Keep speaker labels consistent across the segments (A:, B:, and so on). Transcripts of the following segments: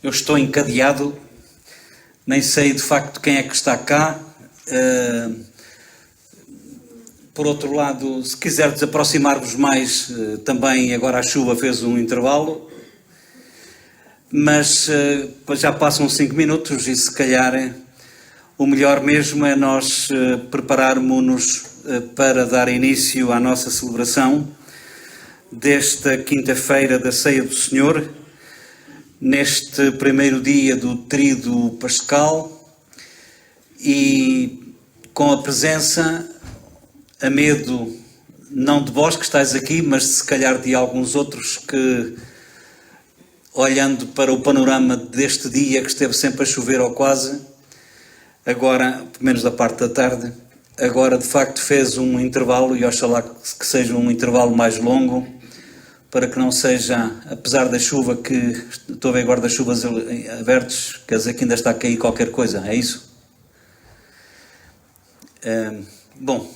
A: Eu estou encadeado, nem sei de facto quem é que está cá. Por outro lado, se quiser desaproximar-vos mais, também agora a chuva fez um intervalo, mas já passam 5 minutos e se calhar o melhor mesmo é nós prepararmos-nos para dar início à nossa celebração desta quinta-feira da Ceia do Senhor, neste primeiro dia do Tríduo Pascal, e com a presença, a medo, não de vós que estáis aqui, mas se calhar de alguns outros que, olhando para o panorama deste dia que esteve sempre a chover ou quase, agora, pelo menos da parte da tarde, agora de facto fez um intervalo, e oxalá que seja um intervalo mais longo, para que não seja, apesar da chuva, que estou a ver guarda-chuvas abertos, quer dizer que ainda está a cair qualquer coisa, é isso? Bom,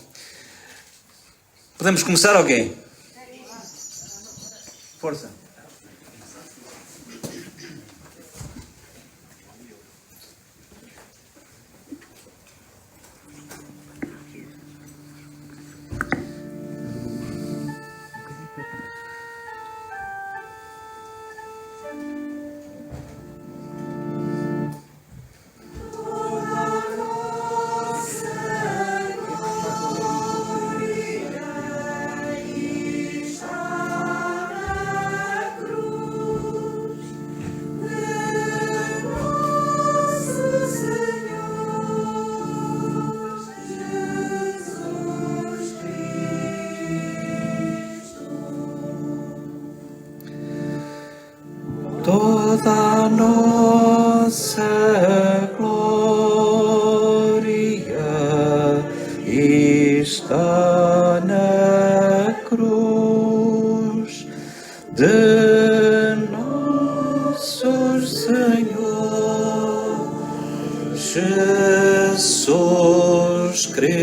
A: podemos começar ou quê? Força. Toda a nossa glória está na cruz de nosso Senhor Jesus Cristo.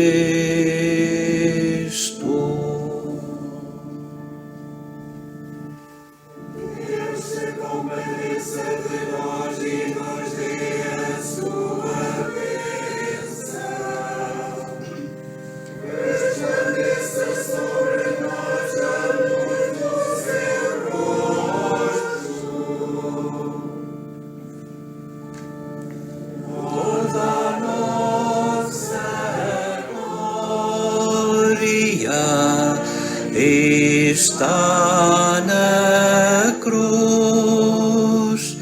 A: Está na cruz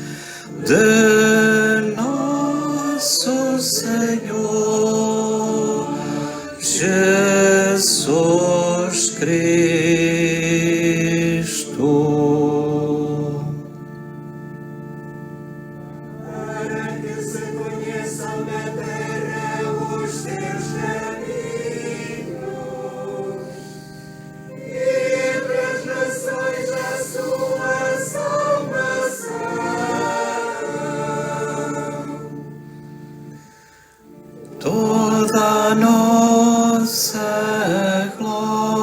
A: de nosso Senhor Jesus Cristo. Para que se conheçam na terra os teus caminhos, toda a nossa glória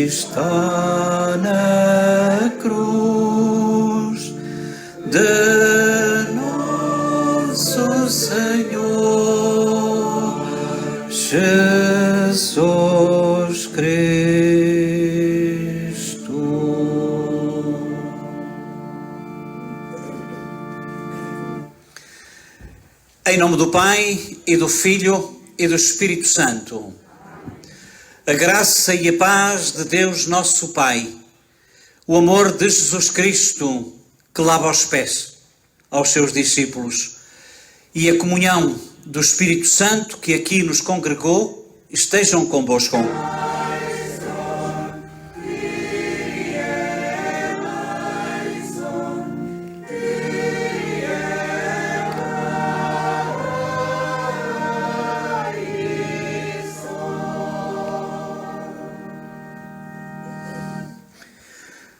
A: está na cruz de nosso Senhor Jesus Cristo. Em nome do Pai, e do Filho, e do Espírito Santo. A graça e a paz de Deus nosso Pai, o amor de Jesus Cristo, que lava os pés aos seus discípulos, e a comunhão do Espírito Santo, que aqui nos congregou, estejam convosco.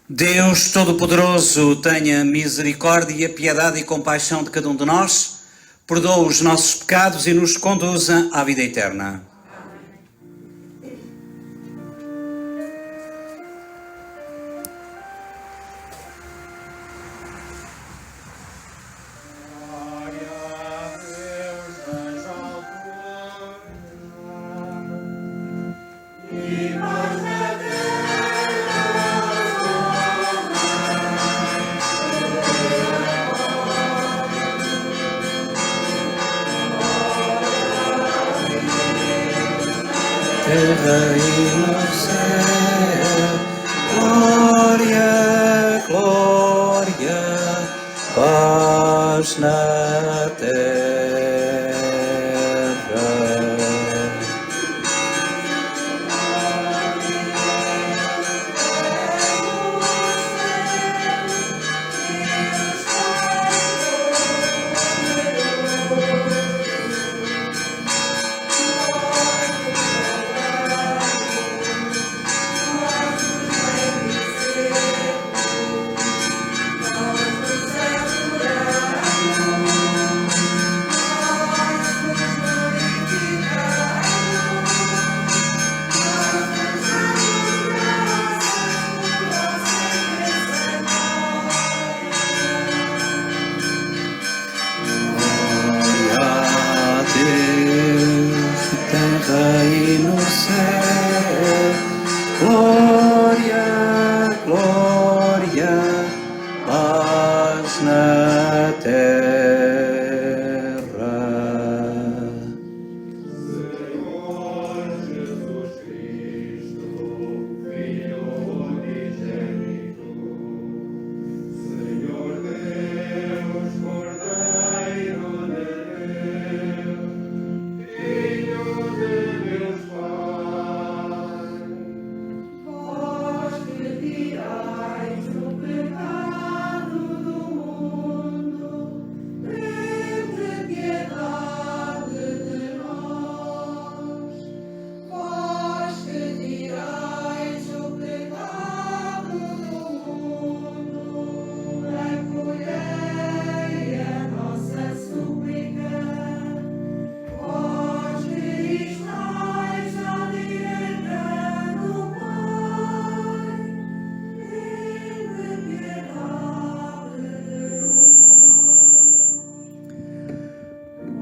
A: Deus Todo-Poderoso tenha misericórdia, piedade e compaixão de cada um de nós, perdoa os nossos pecados e nos conduza à vida eterna. terra e no céu. Glória, glória, paz na terra.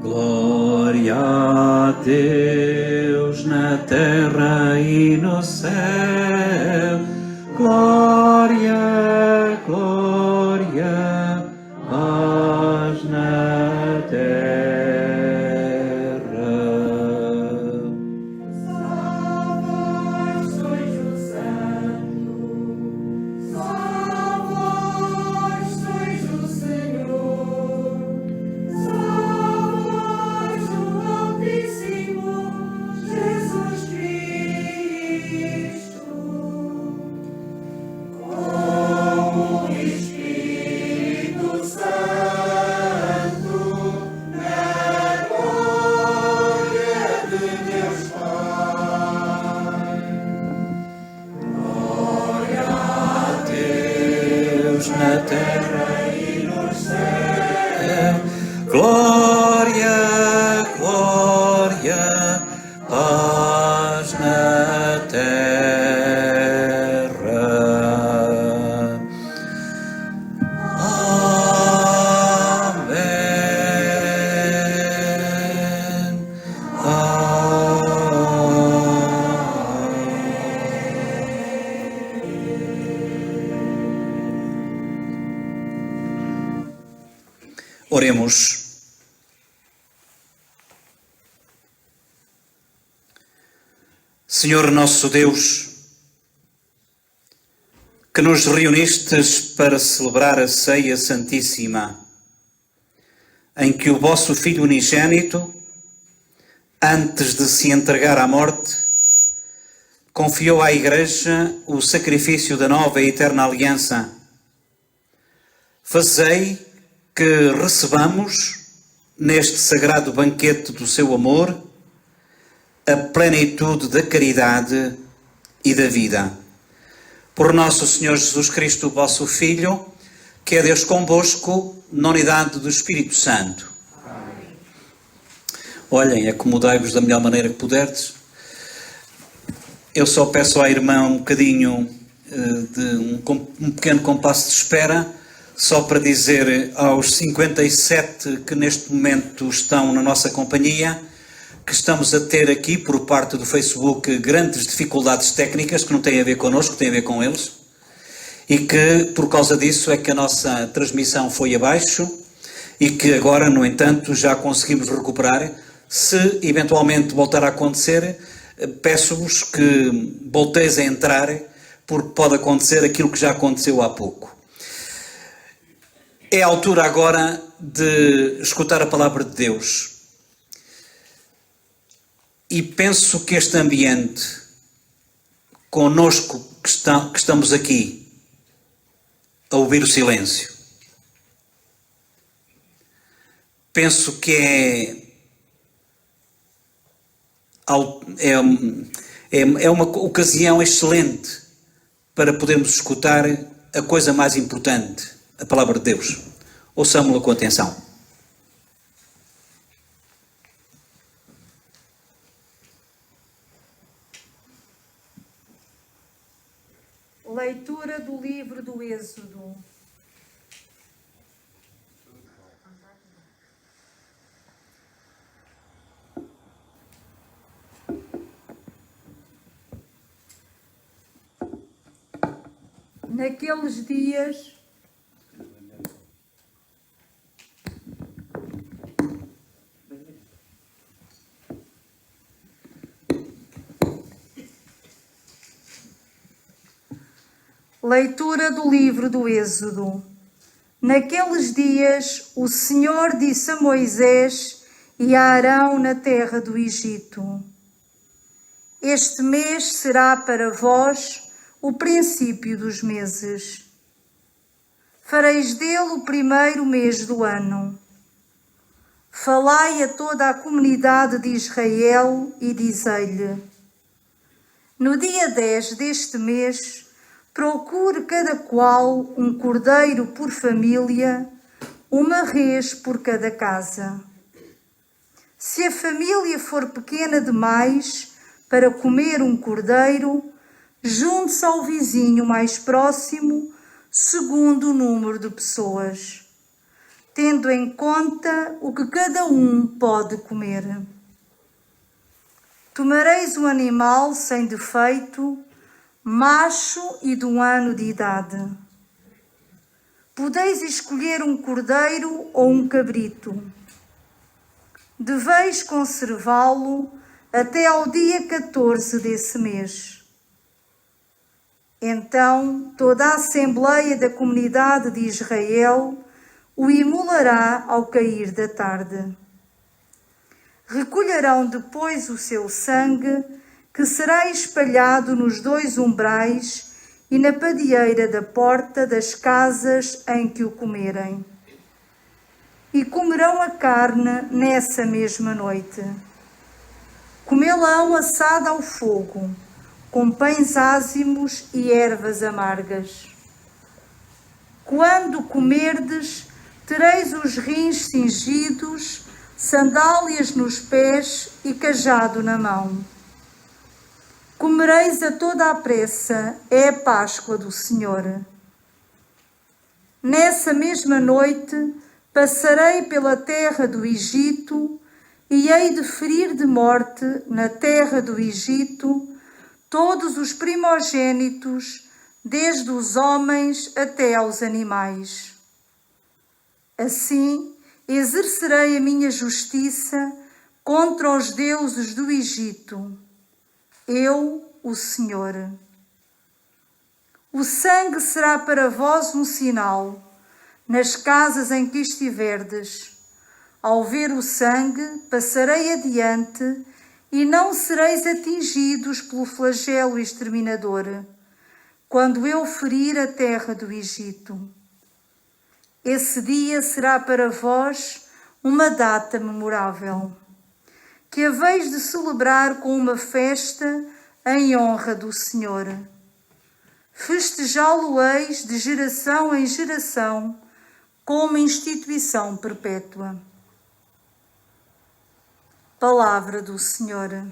A: Glória a Deus na terra e no céu. Glória, glória, paz na terra.
B: Só vós sois o Santo, só vós sois o Senhor, só vós o Altíssimo Jesus Cristo, com o Espírito Santo, na glória de Deus Pai. Glória a
A: Deus na terra e no céu. Glória, glória, paz na terra. Amém. Oremos. Senhor nosso Deus, que nos reunistes para celebrar a ceia santíssima, em que o vosso Filho unigênito, antes de se entregar à morte, confiou à Igreja o sacrifício da nova e eterna aliança. Fazei que recebamos, neste sagrado banquete do seu amor, a plenitude da caridade e da vida. Por nosso Senhor Jesus Cristo, vosso Filho, que é Deus convosco, na unidade do Espírito Santo. Amém. Olhem, acomodai-vos da melhor maneira que puderdes. Eu só peço à irmã um bocadinho de um pequeno compasso de espera, só para dizer aos 57 que neste momento estão na nossa companhia, que estamos a ter aqui, por parte do Facebook, grandes dificuldades técnicas que não têm a ver connosco, têm a ver com eles, e que, por causa disso, é que a nossa transmissão foi abaixo e que agora, no entanto, já conseguimos recuperar. Se eventualmente voltar a acontecer, peço-vos que volteis a entrar, porque pode acontecer aquilo que já aconteceu há pouco. É a altura agora de escutar a palavra de Deus. E penso que este ambiente, conosco que estamos aqui, a ouvir o silêncio, penso que é uma ocasião excelente para podermos escutar a coisa mais importante, a palavra de Deus. Ouçamo-la com atenção.
C: Leitura do livro do Êxodo. Naqueles dias, leitura do livro do Êxodo. Naqueles dias, o Senhor disse a Moisés e a Arão na terra do Egito: Este mês será para vós o princípio dos meses. Fareis dele o primeiro mês do ano. Falai a toda a comunidade de Israel e dizei-lhe: No dia 10 deste mês, procure cada qual um cordeiro por família, uma res por cada casa. Se a família for pequena demais para comer um cordeiro, junte-se ao vizinho mais próximo, segundo o número de pessoas, tendo em conta o que cada um pode comer. Tomareis um animal sem defeito, macho e de 1 ano de idade. Podeis escolher um cordeiro ou um cabrito. Deveis conservá-lo até ao dia 14 desse mês. Então toda a Assembleia da Comunidade de Israel o imolará ao cair da tarde. Recolherão depois o seu sangue, que será espalhado nos 2 umbrais e na padieira da porta das casas em que o comerem. E comerão a carne nessa mesma noite. Comê-la-ão assada ao fogo, com pães ázimos e ervas amargas. Quando comerdes, tereis os rins cingidos, sandálias nos pés e cajado na mão. Comereis a toda a pressa, é a Páscoa do Senhor. Nessa mesma noite passarei pela terra do Egito e hei de ferir de morte na terra do Egito todos os primogênitos, desde os homens até aos animais. Assim exercerei a minha justiça contra os deuses do Egito. Eu, o Senhor. O sangue será para vós um sinal nas casas em que estiverdes. Ao ver o sangue, passarei adiante e não sereis atingidos pelo flagelo exterminador, quando eu ferir a terra do Egito. Esse dia será para vós uma data memorável, que haveis de celebrar com uma festa em honra do Senhor. Festejá-lo-eis de geração em geração, como instituição perpétua. Palavra do Senhor.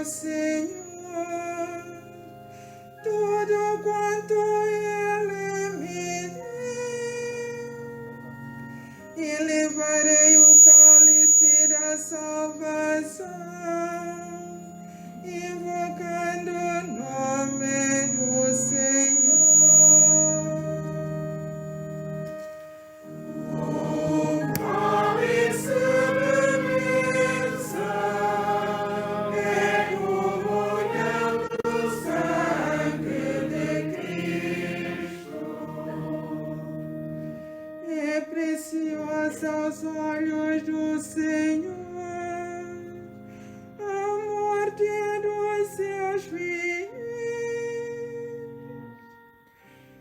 B: ao Senhor tudo quanto Ele me deu, e levarei o cálice da salvação, invocando o nome do Senhor. O cálice de bênção é comunhão do sangue de Cristo. É preciosa aos olhos do Senhor a morte dos seus filhos.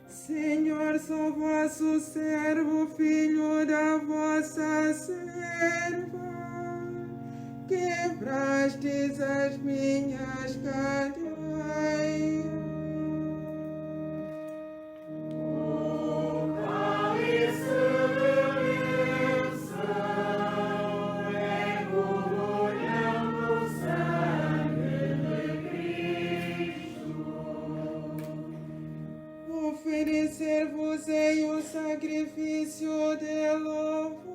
B: Senhor, sou vosso servo, filho da vossa serva, quebrastes as minhas cadeias. O cálice de bênção é comunhão do sangue de Cristo. Oferecer-vos-ei o sacrifício de louvor,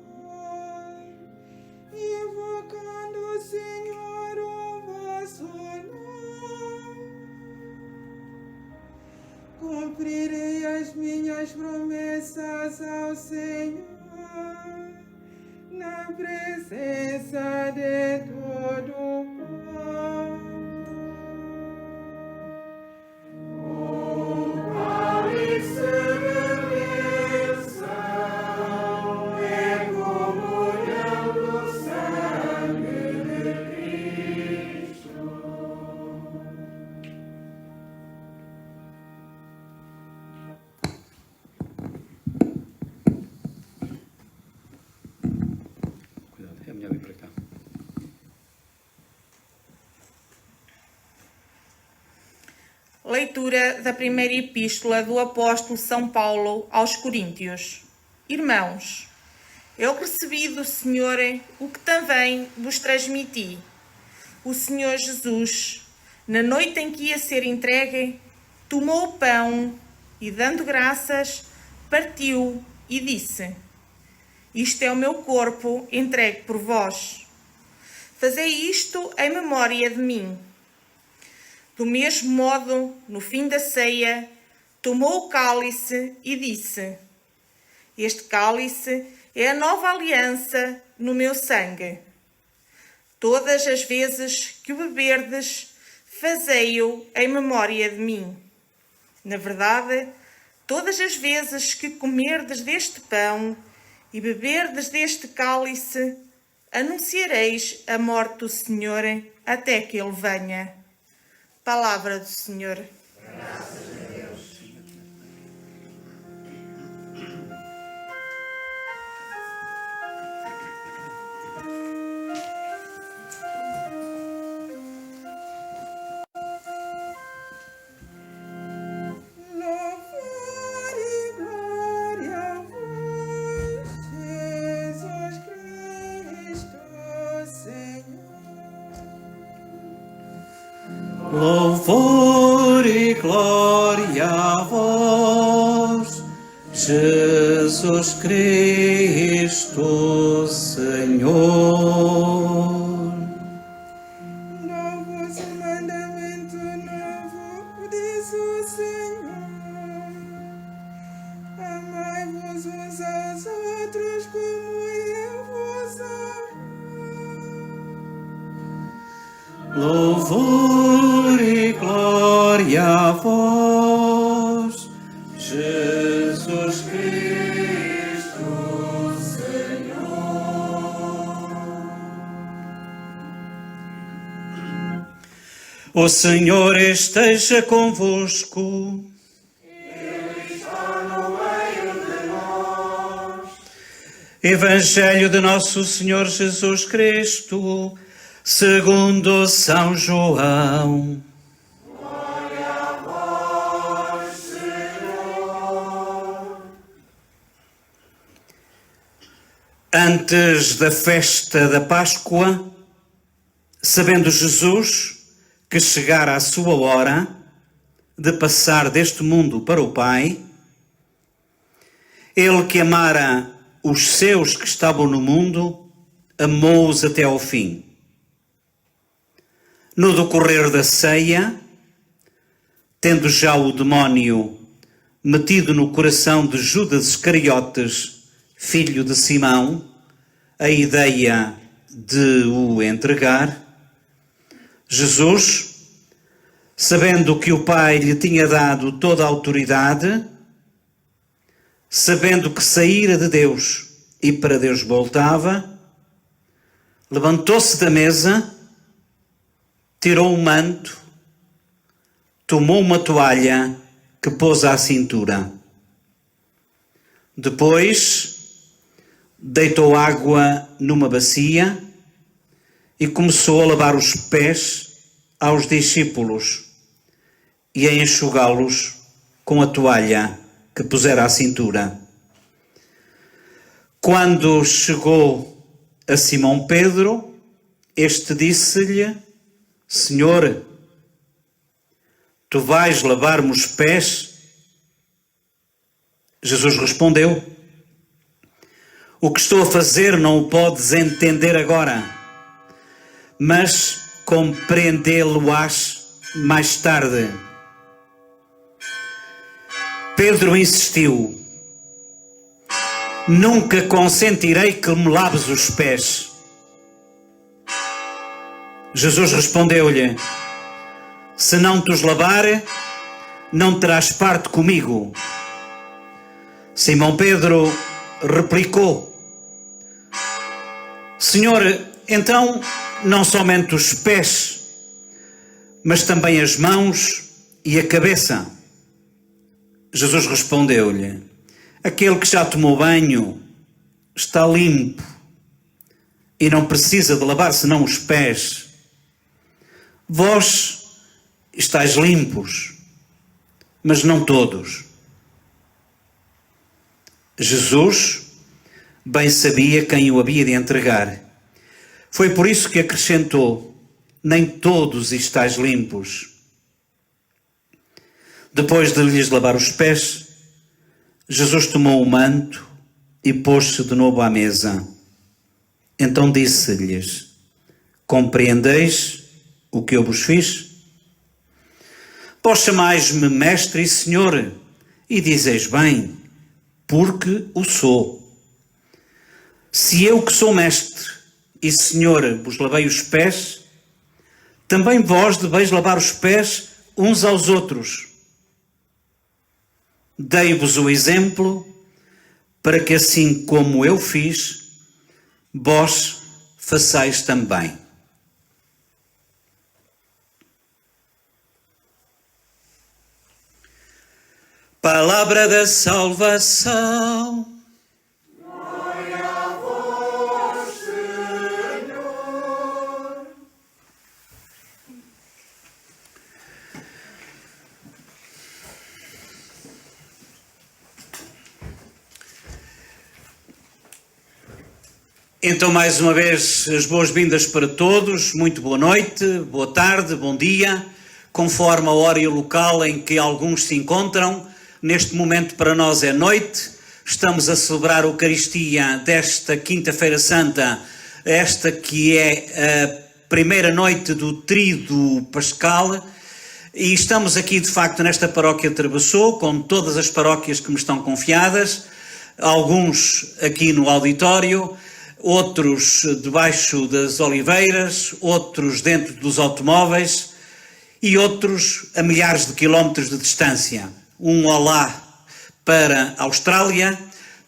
B: invocando, Senhor, o vosso nome. Cumprirei as minhas promessas ao Senhor, na presença de todo o povo. O cálice de bênção é comunhão do sangue de Cristo.
A: Cuidado, é melhor vir para cá.
D: Leitura da primeira epístola do apóstolo São Paulo aos Coríntios. Irmãos, eu recebi do Senhor o que também vos transmiti. O Senhor Jesus, na noite em que ia ser entregue, tomou o pão e, dando graças, partiu e disse: Isto é o meu corpo entregue por vós. Fazei isto em memória de mim. Do mesmo modo, no fim da ceia, tomou o cálice e disse: Este cálice é a nova aliança no meu sangue. Todas as vezes que o beberdes, fazei-o em memória de mim. Na verdade, todas as vezes que comerdes deste pão e beberdes deste cálice, anunciareis a morte do Senhor até que Ele venha. Palavra do Senhor.
B: Graças a Deus. Louvor e glória a vós, Jesus Cristo, Senhor.
A: Louvor e glória a vós, Jesus Cristo, Senhor.
B: Dou-vos um mandamento novo, diz o Senhor. Amai-vos uns aos outros como eu vos amo.
A: Louvor e glória a vós, Jesus Cristo, Senhor. O Senhor esteja convosco.
B: Ele está no meio de nós.
A: Evangelho de Nosso Senhor Jesus Cristo, segundo São João.
B: Glória a vós, Senhor.
A: Antes da festa da Páscoa, sabendo Jesus que chegara a sua hora de passar deste mundo para o Pai, ele que amara os seus que estavam no mundo, amou-os até ao fim. No decorrer da ceia, tendo já o demónio metido no coração de Judas Iscariotes, filho de Simão, a ideia de o entregar, Jesus, sabendo que o Pai lhe tinha dado toda a autoridade, sabendo que saíra de Deus e para Deus voltava, levantou-se da mesa, tirou o manto, tomou uma toalha que pôs à cintura. Depois, deitou água numa bacia e começou a lavar os pés aos discípulos e a enxugá-los com a toalha que pusera à cintura. Quando chegou a Simão Pedro, este disse-lhe: Senhor, tu vais lavar-me os pés? Jesus respondeu: o que estou a fazer não o podes entender agora, mas compreendê-lo-ás mais tarde. Pedro insistiu: nunca consentirei que me laves os pés. Jesus respondeu-lhe: se não te os lavar, não terás parte comigo. Simão Pedro replicou: Senhor, então não somente os pés, mas também as mãos e a cabeça. Jesus respondeu-lhe: aquele que já tomou banho está limpo e não precisa de lavar senão os pés. Vós estáis limpos, mas não todos. Jesus bem sabia quem o havia de entregar. Foi por isso que acrescentou: nem todos estáis limpos. Depois de lhes lavar os pés, Jesus tomou o manto e pôs-se de novo à mesa. Então disse-lhes: compreendeis o que eu vos fiz? Vós chamais-me mestre e senhor, e dizeis bem, porque o sou. Se eu que sou mestre e senhor vos lavei os pés, também vós deveis lavar os pés uns aos outros. Dei-vos o exemplo para que assim como eu fiz, vós façais também. Palavra da salvação.
B: Glória a vós, Senhor.
A: Então, mais uma vez, as boas-vindas para todos. Muito boa noite, boa tarde, bom dia, conforme a hora e o local em que alguns se encontram. Neste momento para nós é noite, estamos a celebrar a Eucaristia desta Quinta-feira Santa, esta que é a primeira noite do Tríduo Pascal, e estamos aqui de facto nesta paróquia de Trabassow, com todas as paróquias que me estão confiadas, alguns aqui no auditório, outros debaixo das oliveiras, outros dentro dos automóveis e outros a milhares de quilómetros de distância. Um olá para a Austrália,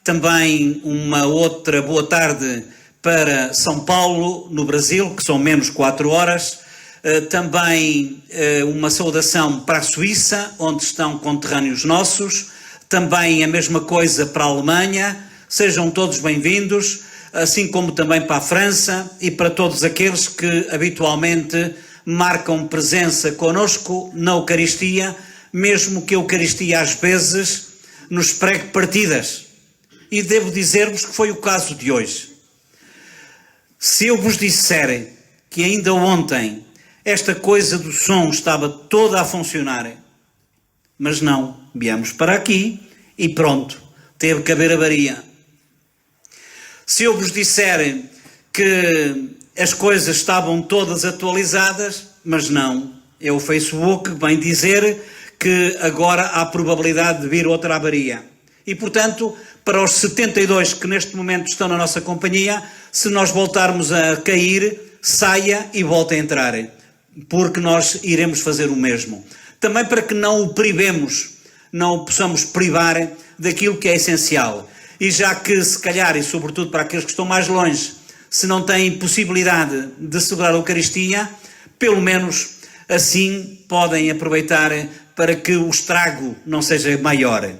A: também uma outra boa tarde para São Paulo, no Brasil, que são menos 4 horas, também uma saudação para a Suíça, onde estão conterrâneos nossos, também a mesma coisa para a Alemanha. Sejam todos bem-vindos, assim como também para a França e para todos aqueles que habitualmente marcam presença connosco na Eucaristia, mesmo que a Eucaristia às vezes nos pregue partidas. E devo dizer-vos que foi o caso de hoje. Se eu vos disser que ainda ontem esta coisa do som estava toda a funcionar. Mas não, viemos para aqui e pronto, teve que haver avaria. Se eu vos disser que as coisas estavam todas atualizadas, mas não, é o Facebook que vem dizer que agora há probabilidade de vir outra avaria. E, portanto, para os 72 que neste momento estão na nossa companhia, se nós voltarmos a cair, saia e volte a entrar, porque nós iremos fazer o mesmo. Também para que não o privemos, não o possamos privar daquilo que é essencial. E já que, se calhar, e sobretudo para aqueles que estão mais longe, se não têm possibilidade de celebrar a Eucaristia, pelo menos assim podem aproveitar para que o estrago não seja maior.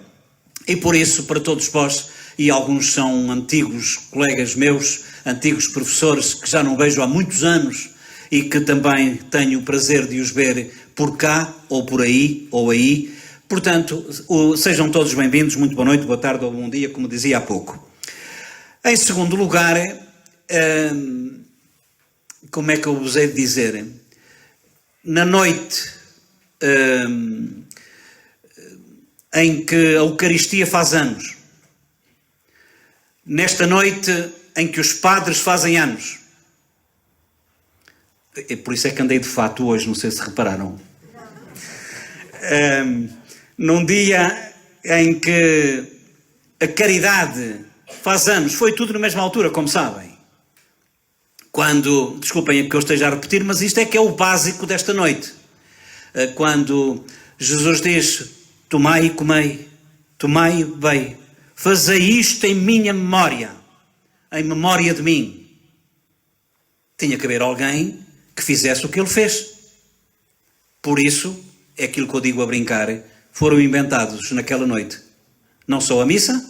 A: E por isso, para todos vós, e alguns são antigos colegas meus, antigos professores que já não vejo há muitos anos e que também tenho o prazer de os ver por cá, ou por aí, ou aí. Portanto, sejam todos bem-vindos, muito boa noite, boa tarde ou bom dia, como dizia há pouco. Em segundo lugar, como é que eu vos hei de dizer? Na noite em que a Eucaristia faz anos, nesta noite em que os padres fazem anos, por isso é que andei de fato hoje, não sei se repararam, num dia em que a caridade faz anos, foi tudo na mesma altura, como sabem. Quando, desculpem que eu esteja a repetir, mas isto é que é o básico desta noite. Quando Jesus diz: tomai e comei, tomai e bebei, fazei isto em minha memória, em memória de mim. Tinha que haver alguém que fizesse o que ele fez. Por isso, é aquilo que eu digo a brincar, foram inventados naquela noite. Não só a missa,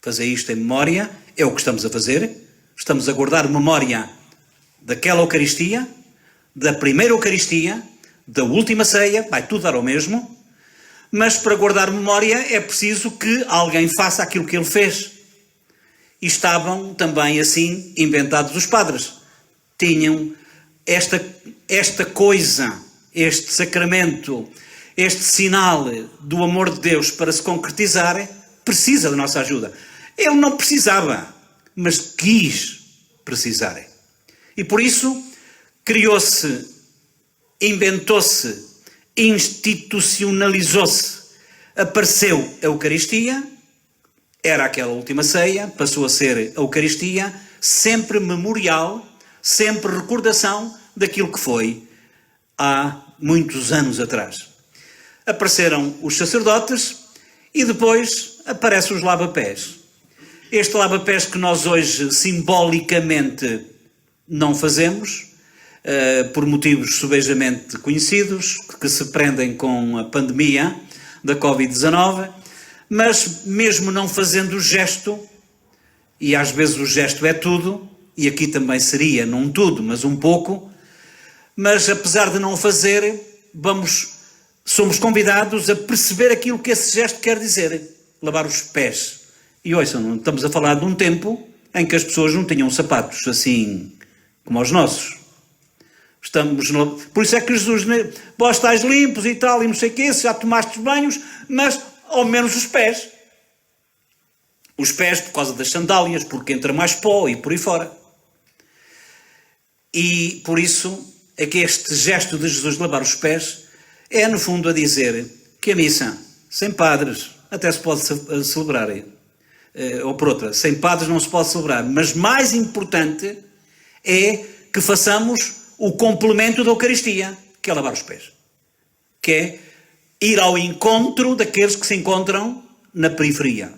A: fazer isto em memória, é o que estamos a fazer. Estamos a guardar memória daquela Eucaristia, da primeira Eucaristia, da última ceia, vai tudo dar ao mesmo, mas para guardar memória é preciso que alguém faça aquilo que ele fez. E estavam também assim inventados os padres. Tinham esta coisa, este sacramento, este sinal do amor de Deus para se concretizar, precisa da nossa ajuda. Ele não precisava, mas quis precisar. E por isso criou-se, inventou-se, institucionalizou-se, apareceu a Eucaristia, era aquela última ceia, passou a ser a Eucaristia, sempre memorial, sempre recordação daquilo que foi há muitos anos atrás. Apareceram os sacerdotes e depois aparecem os lava-pés. Este lava-pés que nós hoje simbolicamente não fazemos, por motivos subejamente conhecidos, que se prendem com a pandemia da Covid-19, mas mesmo não fazendo o gesto, e às vezes o gesto é tudo, e aqui também seria, não tudo, mas um pouco, mas apesar de não o fazer, somos convidados a perceber aquilo que esse gesto quer dizer, lavar os pés. E ouçam, estamos a falar de um tempo em que as pessoas não tinham sapatos assim como os nossos. Por isso é que Jesus, vós estáis limpos e tal, e não sei o quê, já tomaste banhos, mas ao menos os pés. Os pés por causa das sandálias, porque entra mais pó e por aí fora. E por isso é que este gesto de Jesus de lavar os pés é no fundo a dizer que a missa, sem padres, até se pode celebrar. Ou por outra, sem padres não se pode celebrar. Mas mais importante é que façamos o complemento da Eucaristia, que é lavar os pés. Que é ir ao encontro daqueles que se encontram na periferia.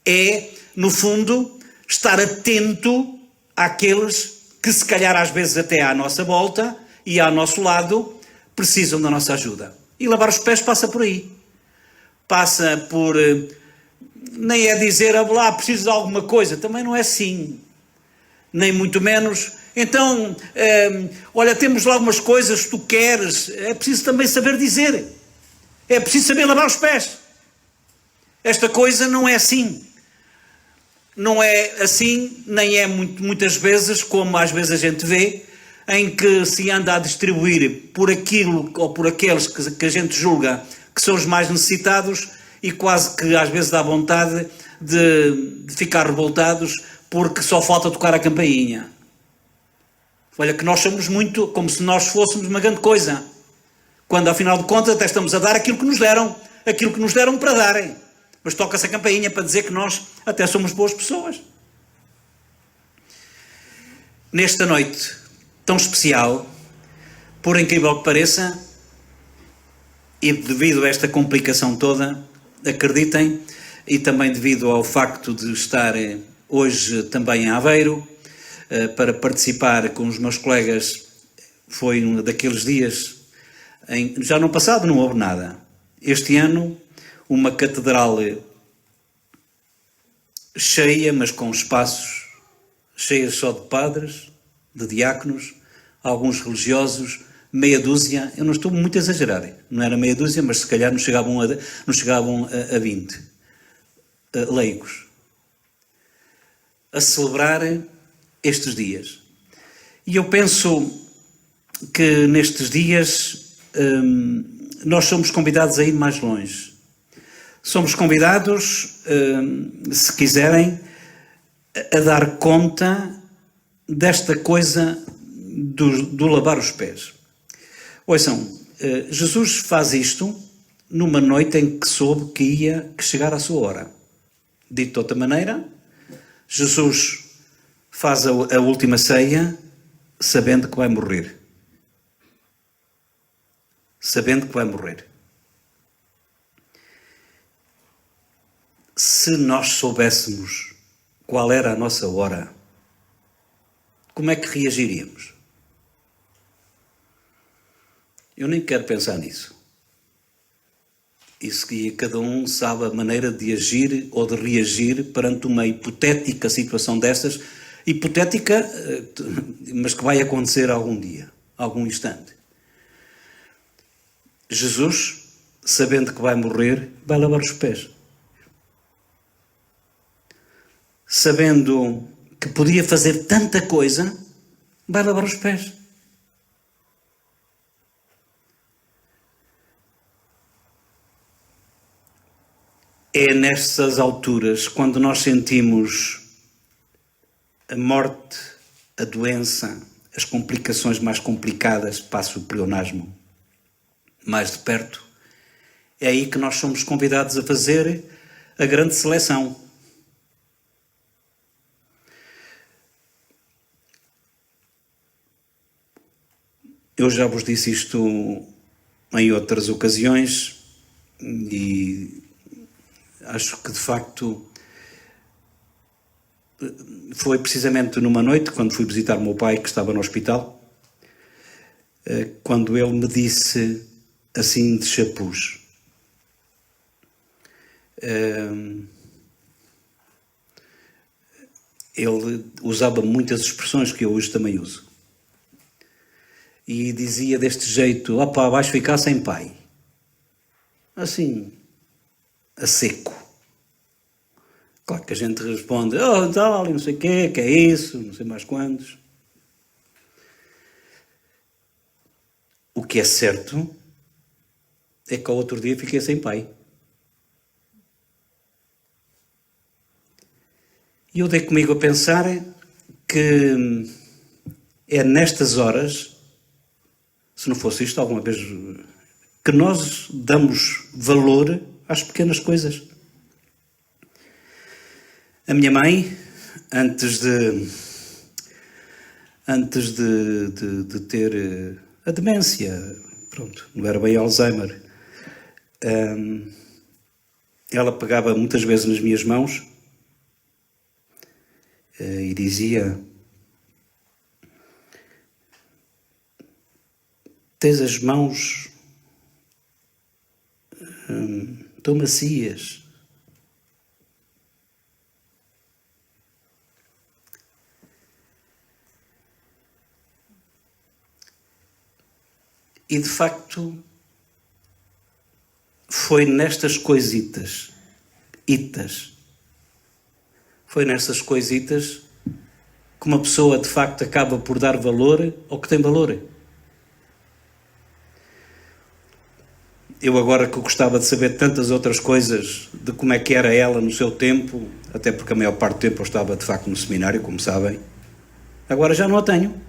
A: É, no fundo, estar atento àqueles que se calhar às vezes até à nossa volta e ao nosso lado precisam da nossa ajuda. E lavar os pés passa por aí. Passa por... nem é dizer, lá, preciso de alguma coisa. Também não é assim. Nem muito menos. Então, olha, temos lá algumas coisas que tu queres. É preciso também saber dizer. É preciso saber lavar os pés. Esta coisa não é assim. Não é assim, nem é muitas vezes, como às vezes a gente vê, em que se anda a distribuir por aquilo ou por aqueles que a gente julga que são os mais necessitados e quase que às vezes dá vontade de ficar revoltados porque só falta tocar a campainha. Olha que nós somos muito como se nós fôssemos uma grande coisa, quando afinal de contas até estamos a dar aquilo que nos deram para darem. Mas toca-se a campainha para dizer que nós até somos boas pessoas. Nesta noite tão especial, por incrível que pareça, e devido a esta complicação toda, acreditem, e também devido ao facto de estar hoje também em Aveiro, para participar com os meus colegas, foi um daqueles dias, já no passado não houve nada. Este ano, uma catedral cheia, mas com espaços cheios só de padres, de diáconos, alguns religiosos, meia dúzia, eu não estou muito a exagerar, não era meia dúzia, mas se calhar não chegavam a 20 leigos, a celebrar estes dias. E eu penso que nestes dias nós somos convidados a ir mais longe. Somos convidados, se quiserem, a dar conta desta coisa do lavar os pés. Ouçam, Jesus faz isto numa noite em que soube que chegar a sua hora. Dito de outra maneira, Jesus faz a última ceia sabendo que vai morrer. Sabendo que vai morrer. Se nós soubéssemos qual era a nossa hora, como é que reagiríamos? Eu nem quero pensar nisso. Isso que cada um sabe a maneira de agir ou de reagir perante uma hipotética situação dessas, hipotética, mas que vai acontecer algum dia, algum instante. Jesus, sabendo que vai morrer, vai lavar os pés. Sabendo que podia fazer tanta coisa, vai lavar os pés. É nestas alturas, quando nós sentimos a morte, a doença, as complicações mais complicadas, passo o pleonasmo mais de perto, é aí que nós somos convidados a fazer a grande seleção. Eu já vos disse isto em outras ocasiões e acho que de facto foi precisamente numa noite, quando fui visitar o meu pai que estava no hospital, quando ele me disse assim de chapuz: ele usava muitas expressões que eu hoje também uso. E dizia deste jeito: opá, vais ficar sem pai. Assim, a seco. Claro que a gente responde: oh, tal, não sei o quê, que é isso, não sei mais quantos. O que é certo é que ao outro dia fiquei sem pai. E eu dei comigo a pensar que é nestas horas, se não fosse isto alguma vez, que nós damos valor às pequenas coisas. A minha mãe, antes de ter a demência, pronto, não era bem Alzheimer, ela pegava muitas vezes nas minhas mãos e dizia: tens as mãos tão macias. E de facto foi nestas coisitas, foi nestas coisitas que uma pessoa de facto acaba por dar valor ao que tem valor. Eu agora que gostava de saber tantas outras coisas de como é que era ela no seu tempo, até porque a maior parte do tempo eu estava de facto no seminário, como sabem, agora já não a tenho.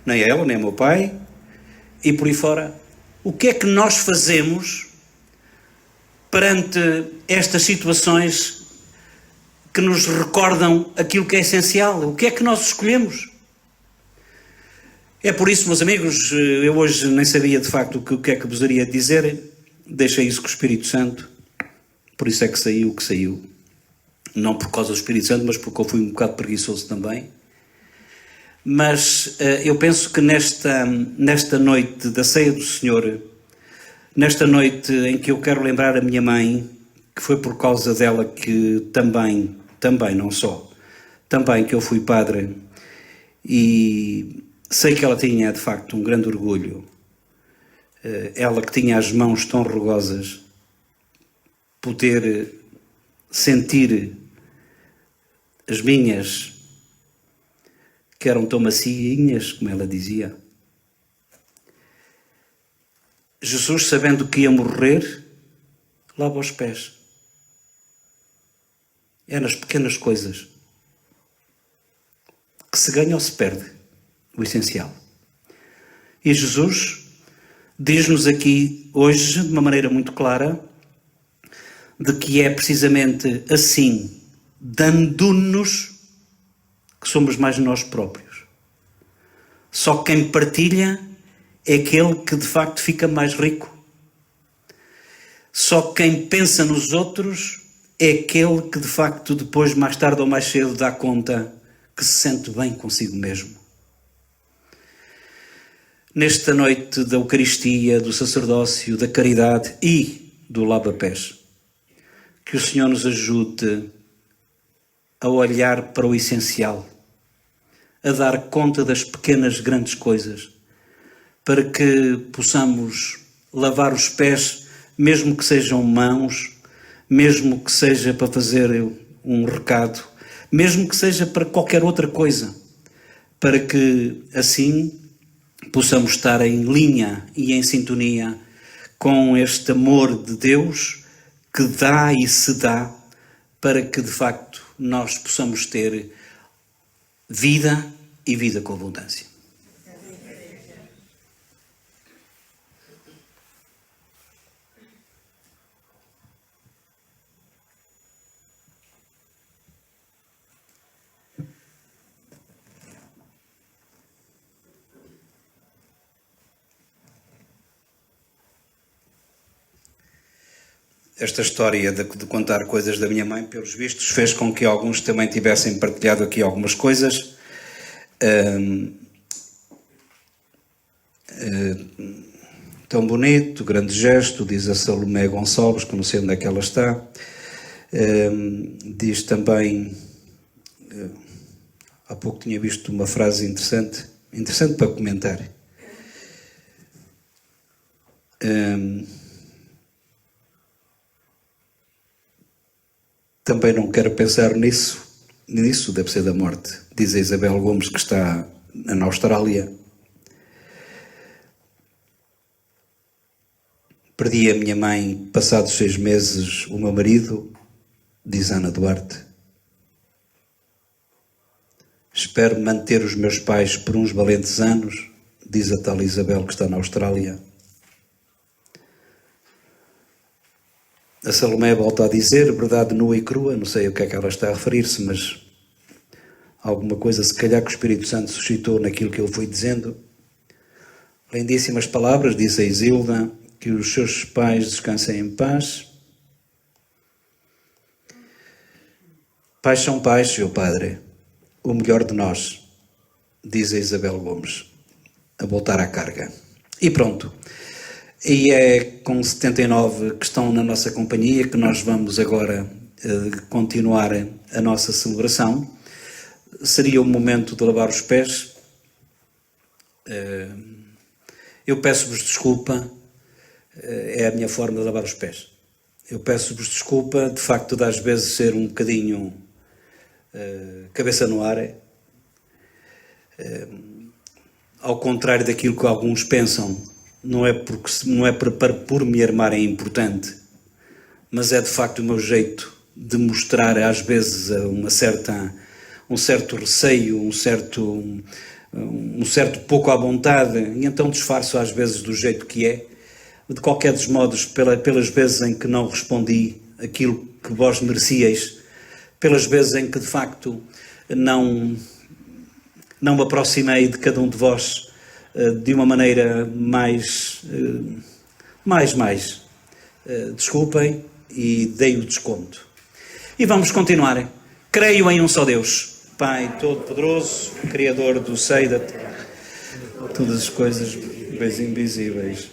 A: Nem ela, nem o meu pai, e por aí fora. O que é que nós fazemos perante estas situações que nos recordam aquilo que é essencial? O que é que nós escolhemos? É por isso, meus amigos, eu hoje nem sabia de facto o que é que vos iria dizer, deixei isso com o Espírito Santo, por isso é que saiu o que saiu. Não por causa do Espírito Santo, mas porque eu fui um bocado preguiçoso também. Mas eu penso que nesta noite da ceia do Senhor, nesta noite em que eu quero lembrar a minha mãe, que foi por causa dela que também não só, também que eu fui padre, e sei que ela tinha de facto um grande orgulho, ela que tinha as mãos tão rugosas, poder sentir as minhas, que eram tão macinhas, como ela dizia. Jesus, sabendo que ia morrer, lava os pés. É nas pequenas coisas que se ganha ou se perde o essencial. E Jesus diz-nos aqui hoje, de uma maneira muito clara, de que é precisamente assim, dando-nos, que somos mais nós próprios. Só quem partilha é aquele que de facto fica mais rico. Só quem pensa nos outros é aquele que de facto depois, mais tarde ou mais cedo, dá conta que se sente bem consigo mesmo. Nesta noite da Eucaristia, do sacerdócio, da caridade e do lava-pés, que o Senhor nos ajude a olhar para o essencial, a dar conta das pequenas grandes coisas, para que possamos lavar os pés, mesmo que sejam mãos, mesmo que seja para fazer um recado, mesmo que seja para qualquer outra coisa, para que assim possamos estar em linha e em sintonia com este amor de Deus que dá e se dá, para que de facto nós possamos ter vida e vida com abundância. Esta história de contar coisas da minha mãe, pelos vistos, fez com que alguns também tivessem partilhado aqui algumas coisas. Tão bonito, grande gesto, diz a Salomé Gonçalves, que não sei onde é que ela está. Diz também, há pouco tinha visto uma frase interessante para comentar. Também não quero pensar nisso deve ser da morte, diz a Isabel Gomes, que está na Austrália. Perdi a minha mãe passados 6 meses, o meu marido, diz Ana Duarte. Espero manter os meus pais por uns valentes anos, diz a tal Isabel, que está na Austrália. A Salomé volta a dizer, verdade nua e crua, não sei o que é que ela está a referir-se, mas alguma coisa se calhar que o Espírito Santo suscitou naquilo que ele foi dizendo. Lindíssimas palavras, diz a Isilda, que os seus pais descansem em paz. Pais são pais, seu Padre, o melhor de nós, diz a Isabel Gomes, a voltar à carga. E pronto. E é com 79 que estão na nossa companhia que nós vamos agora continuar a nossa celebração. Seria o momento de lavar os pés. Eu peço-vos desculpa, é a minha forma de lavar os pés. Eu peço-vos desculpa, de facto, de às vezes ser um bocadinho cabeça no ar, Ao contrário daquilo que alguns pensam, não é por me armar é importante, mas é de facto o meu jeito de mostrar às vezes um certo receio, um certo pouco à vontade, e então disfarço às vezes do jeito que é. De qualquer dos modos, pelas vezes em que não respondi aquilo que vós merecíeis, pelas vezes em que de facto não me aproximei de cada um de vós de uma maneira mais desculpem e dei o desconto. E vamos continuar. Creio em um só Deus, Pai Todo-Poderoso, Criador do céu e da terra, todas as coisas bem invisíveis.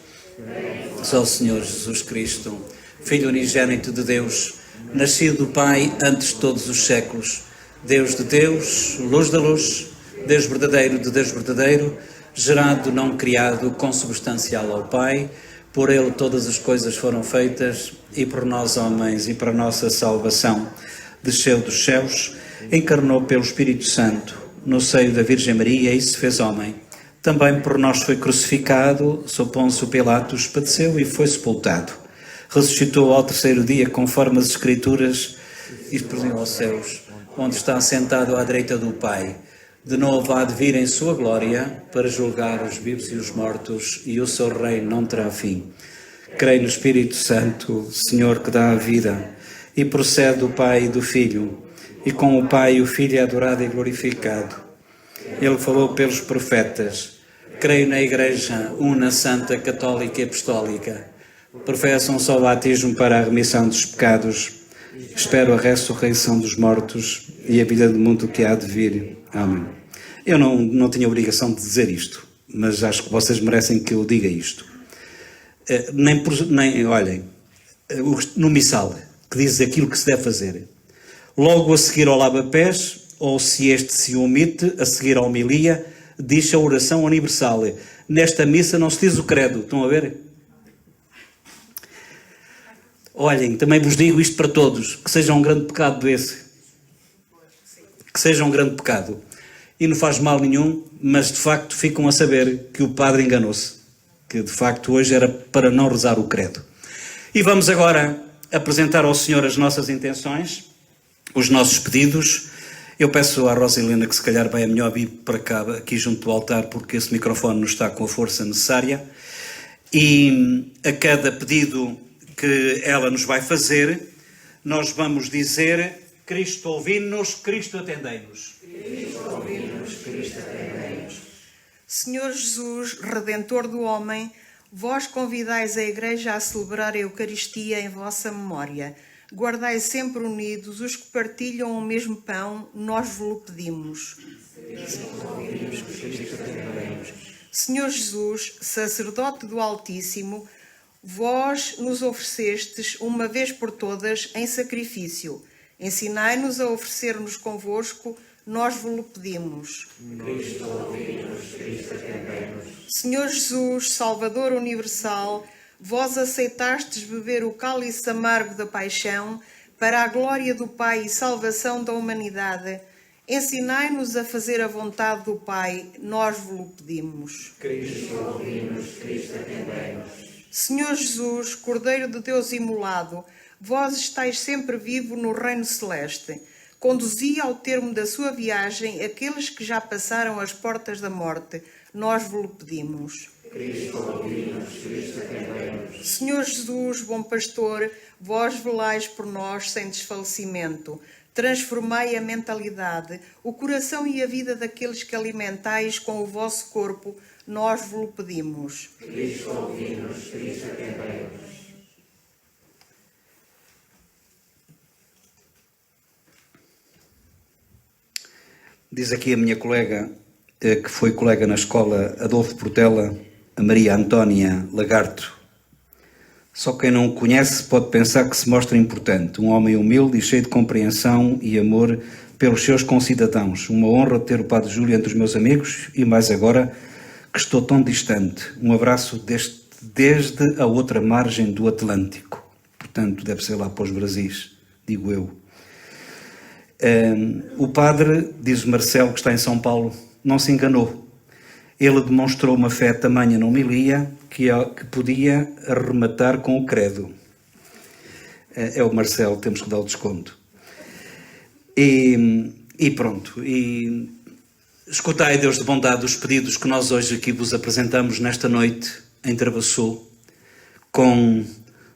A: Só o Senhor Jesus Cristo, Filho unigênito de Deus, nascido do Pai antes de todos os séculos, Deus de Deus, luz da luz, Deus verdadeiro de Deus verdadeiro, gerado, não criado, consubstancial ao Pai. Por Ele todas as coisas foram feitas, e por nós homens e para a nossa salvação desceu dos céus, encarnou pelo Espírito Santo no seio da Virgem Maria e se fez homem. Também por nós foi crucificado, sob Pôncio Pilatos, padeceu e foi sepultado. Ressuscitou ao terceiro dia, conforme as Escrituras, e explodiu aos céus, onde está sentado à direita do Pai. De novo há de vir em sua glória para julgar os vivos e os mortos, e o seu reino não terá fim. Creio no Espírito Santo, Senhor que dá a vida, e procede do Pai e do Filho, e com o Pai e o Filho é adorado e glorificado. Ele falou pelos profetas. Creio na Igreja una, santa, católica e apostólica. Professo um só batismo para a remissão dos pecados. Espero a ressurreição dos mortos e a vida do mundo que há de vir. Amém. Eu não tinha obrigação de dizer isto, mas acho que vocês merecem que eu diga isto. Olhem, no missal, que diz aquilo que se deve fazer. Logo a seguir ao lava-pés, ou se este se omite, a seguir à homilia, diz a oração universal. Nesta missa não se diz o credo, estão a ver? Olhem, também vos digo isto para todos, que seja um grande pecado esse. Que seja um grande pecado. E não faz mal nenhum, mas de facto ficam a saber que o padre enganou-se. Que de facto hoje era para não rezar o credo. E vamos agora apresentar ao Senhor as nossas intenções, os nossos pedidos. Eu peço à Rosa Helena que se calhar vai melhor vir para cá, aqui junto do altar, porque esse microfone não está com a força necessária. E a cada pedido que ela nos vai fazer, nós vamos dizer: Cristo ouvi-nos, Cristo atendei-nos. Cristo ouvi-nos, Cristo atendei-nos.
E: Senhor Jesus, Redentor do homem, vós convidais a Igreja a celebrar a Eucaristia em vossa memória. Guardai sempre unidos os que partilham o mesmo pão, nós vos pedimos. Senhor Jesus, sacerdote do Altíssimo, vós nos oferecestes uma vez por todas em sacrifício. Ensinai-nos a oferecer-nos convosco, nós vos pedimos. Cristo ouvi-nos, Cristo atendei-nos. Senhor Jesus, Salvador universal, vós aceitastes beber o cálice amargo da paixão para a glória do Pai e salvação da humanidade. Ensinai-nos a fazer a vontade do Pai, nós vos pedimos. Cristo ouvi-nos, Cristo atendei-nos. Senhor Jesus, Cordeiro de Deus imolado, vós estáis sempre vivo no reino celeste. Conduzi ao termo da sua viagem aqueles que já passaram as portas da morte, nós vos pedimos. Cristo ouvi-nos, Cristo atendei-nos. Senhor Jesus, bom pastor, vós velais por nós sem desfalecimento. Transformai a mentalidade, o coração e a vida daqueles que alimentais com o vosso corpo, nós vos pedimos. Cristo ouvi-nos, Cristo atendei-nos.
A: Diz aqui a minha colega, que foi colega na escola Adolfo Portela, a Maria Antónia Lagarto. Só quem não o conhece pode pensar que se mostra importante, um homem humilde e cheio de compreensão e amor pelos seus concidadãos. Uma honra ter o Padre Júlio entre os meus amigos e mais agora que estou tão distante. Um abraço desde a outra margem do Atlântico. Portanto, deve ser lá para os Brasis, digo eu. O padre, diz o Marcelo, que está em São Paulo, não se enganou. Ele demonstrou uma fé tamanha na homilia que podia arrematar com o credo. É o Marcelo, temos que dar o desconto. E pronto. E escutai, Deus de bondade, os pedidos que nós hoje aqui vos apresentamos nesta noite em Travassou, com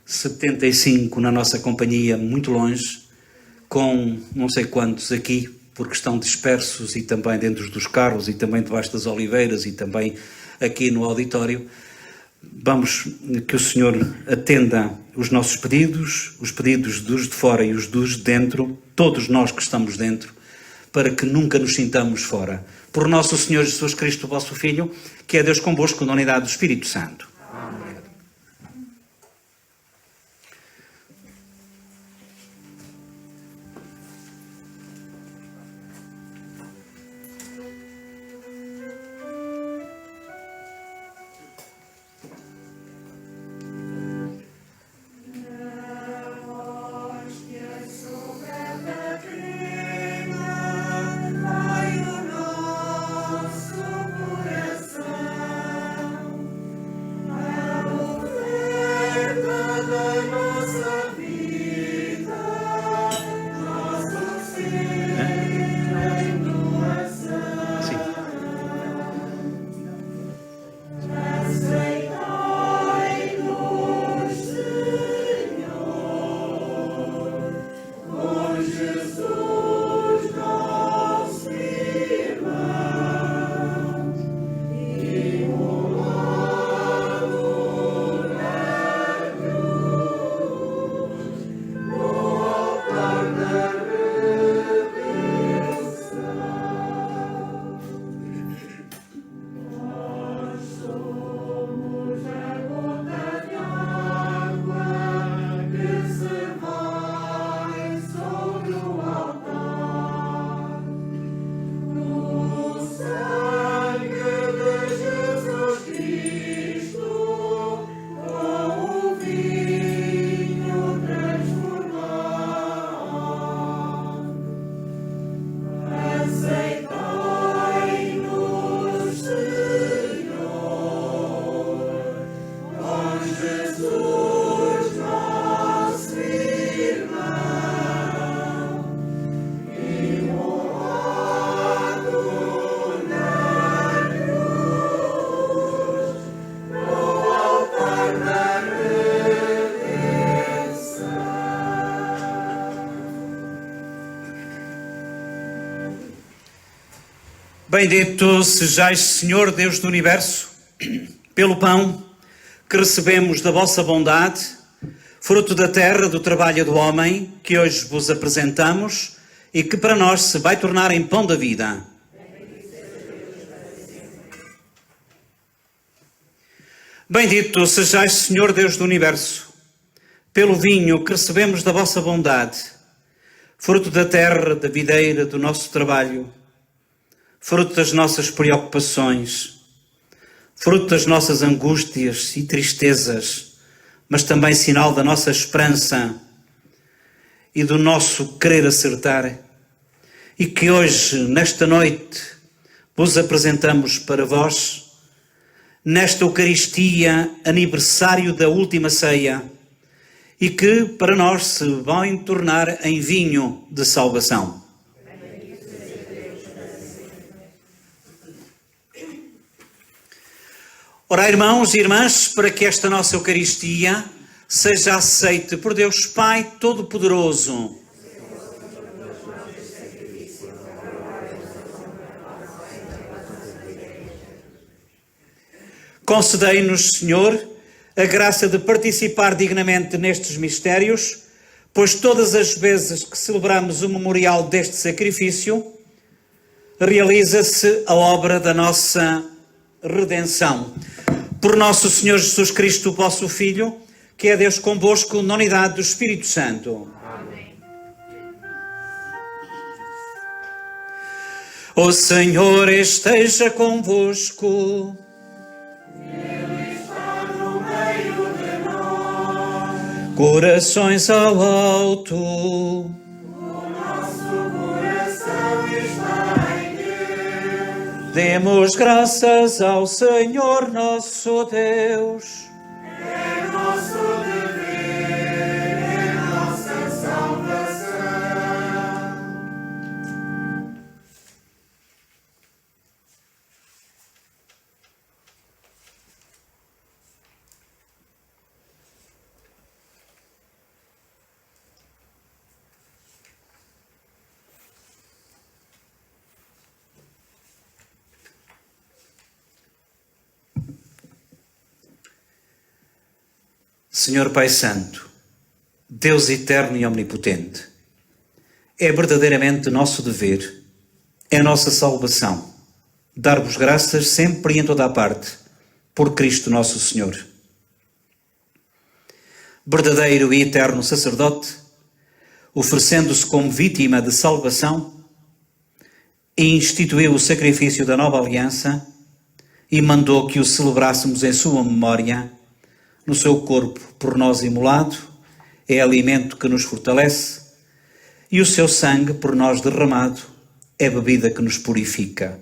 A: 75 na nossa companhia, muito longe, com não sei quantos aqui, porque estão dispersos e também dentro dos carros e também debaixo das oliveiras e também aqui no auditório. Vamos que o Senhor atenda os nossos pedidos, os pedidos dos de fora e os dos de dentro, todos nós que estamos dentro, para que nunca nos sintamos fora. Por nosso Senhor Jesus Cristo, vosso Filho, que é Deus convosco na unidade do Espírito Santo. Bendito sejais, Senhor Deus do Universo, pelo pão que recebemos da vossa bondade, fruto da terra, do trabalho do homem, que hoje vos apresentamos e que para nós se vai tornar em pão da vida. Bendito sejais, Senhor Deus do Universo, pelo vinho que recebemos da vossa bondade, fruto da terra, da videira, do nosso trabalho, fruto das nossas preocupações, fruto das nossas angústias e tristezas, mas também sinal da nossa esperança e do nosso querer acertar, e que hoje, nesta noite, vos apresentamos para vós, nesta Eucaristia, aniversário da última ceia, e que para nós se vai tornar em vinho de salvação. Ora, irmãos e irmãs, para que esta nossa Eucaristia seja aceite por Deus Pai Todo-Poderoso, concedei-nos, Senhor, a graça de participar dignamente nestes mistérios, pois todas as vezes que celebramos o memorial deste sacrifício, realiza-se a obra da nossa redenção. Por nosso Senhor Jesus Cristo, vosso Filho, que é Deus convosco na unidade do Espírito Santo. Amém. O Senhor esteja convosco.
B: Ele está no meio de nós.
A: Corações ao alto.
B: O nosso coração está em Deus.
A: Demos graças ao Senhor nosso Deus.
B: É nosso dever, é nossa salvação.
A: Senhor Pai Santo, Deus eterno e omnipotente, é verdadeiramente nosso dever, é nossa salvação, dar-vos graças sempre e em toda a parte, por Cristo nosso Senhor. Verdadeiro e eterno sacerdote, oferecendo-se como vítima de salvação, e instituiu o sacrifício da nova aliança e mandou que o celebrássemos em sua memória, no seu corpo por nós imolado, é alimento que nos fortalece, e o seu sangue por nós derramado é bebida que nos purifica.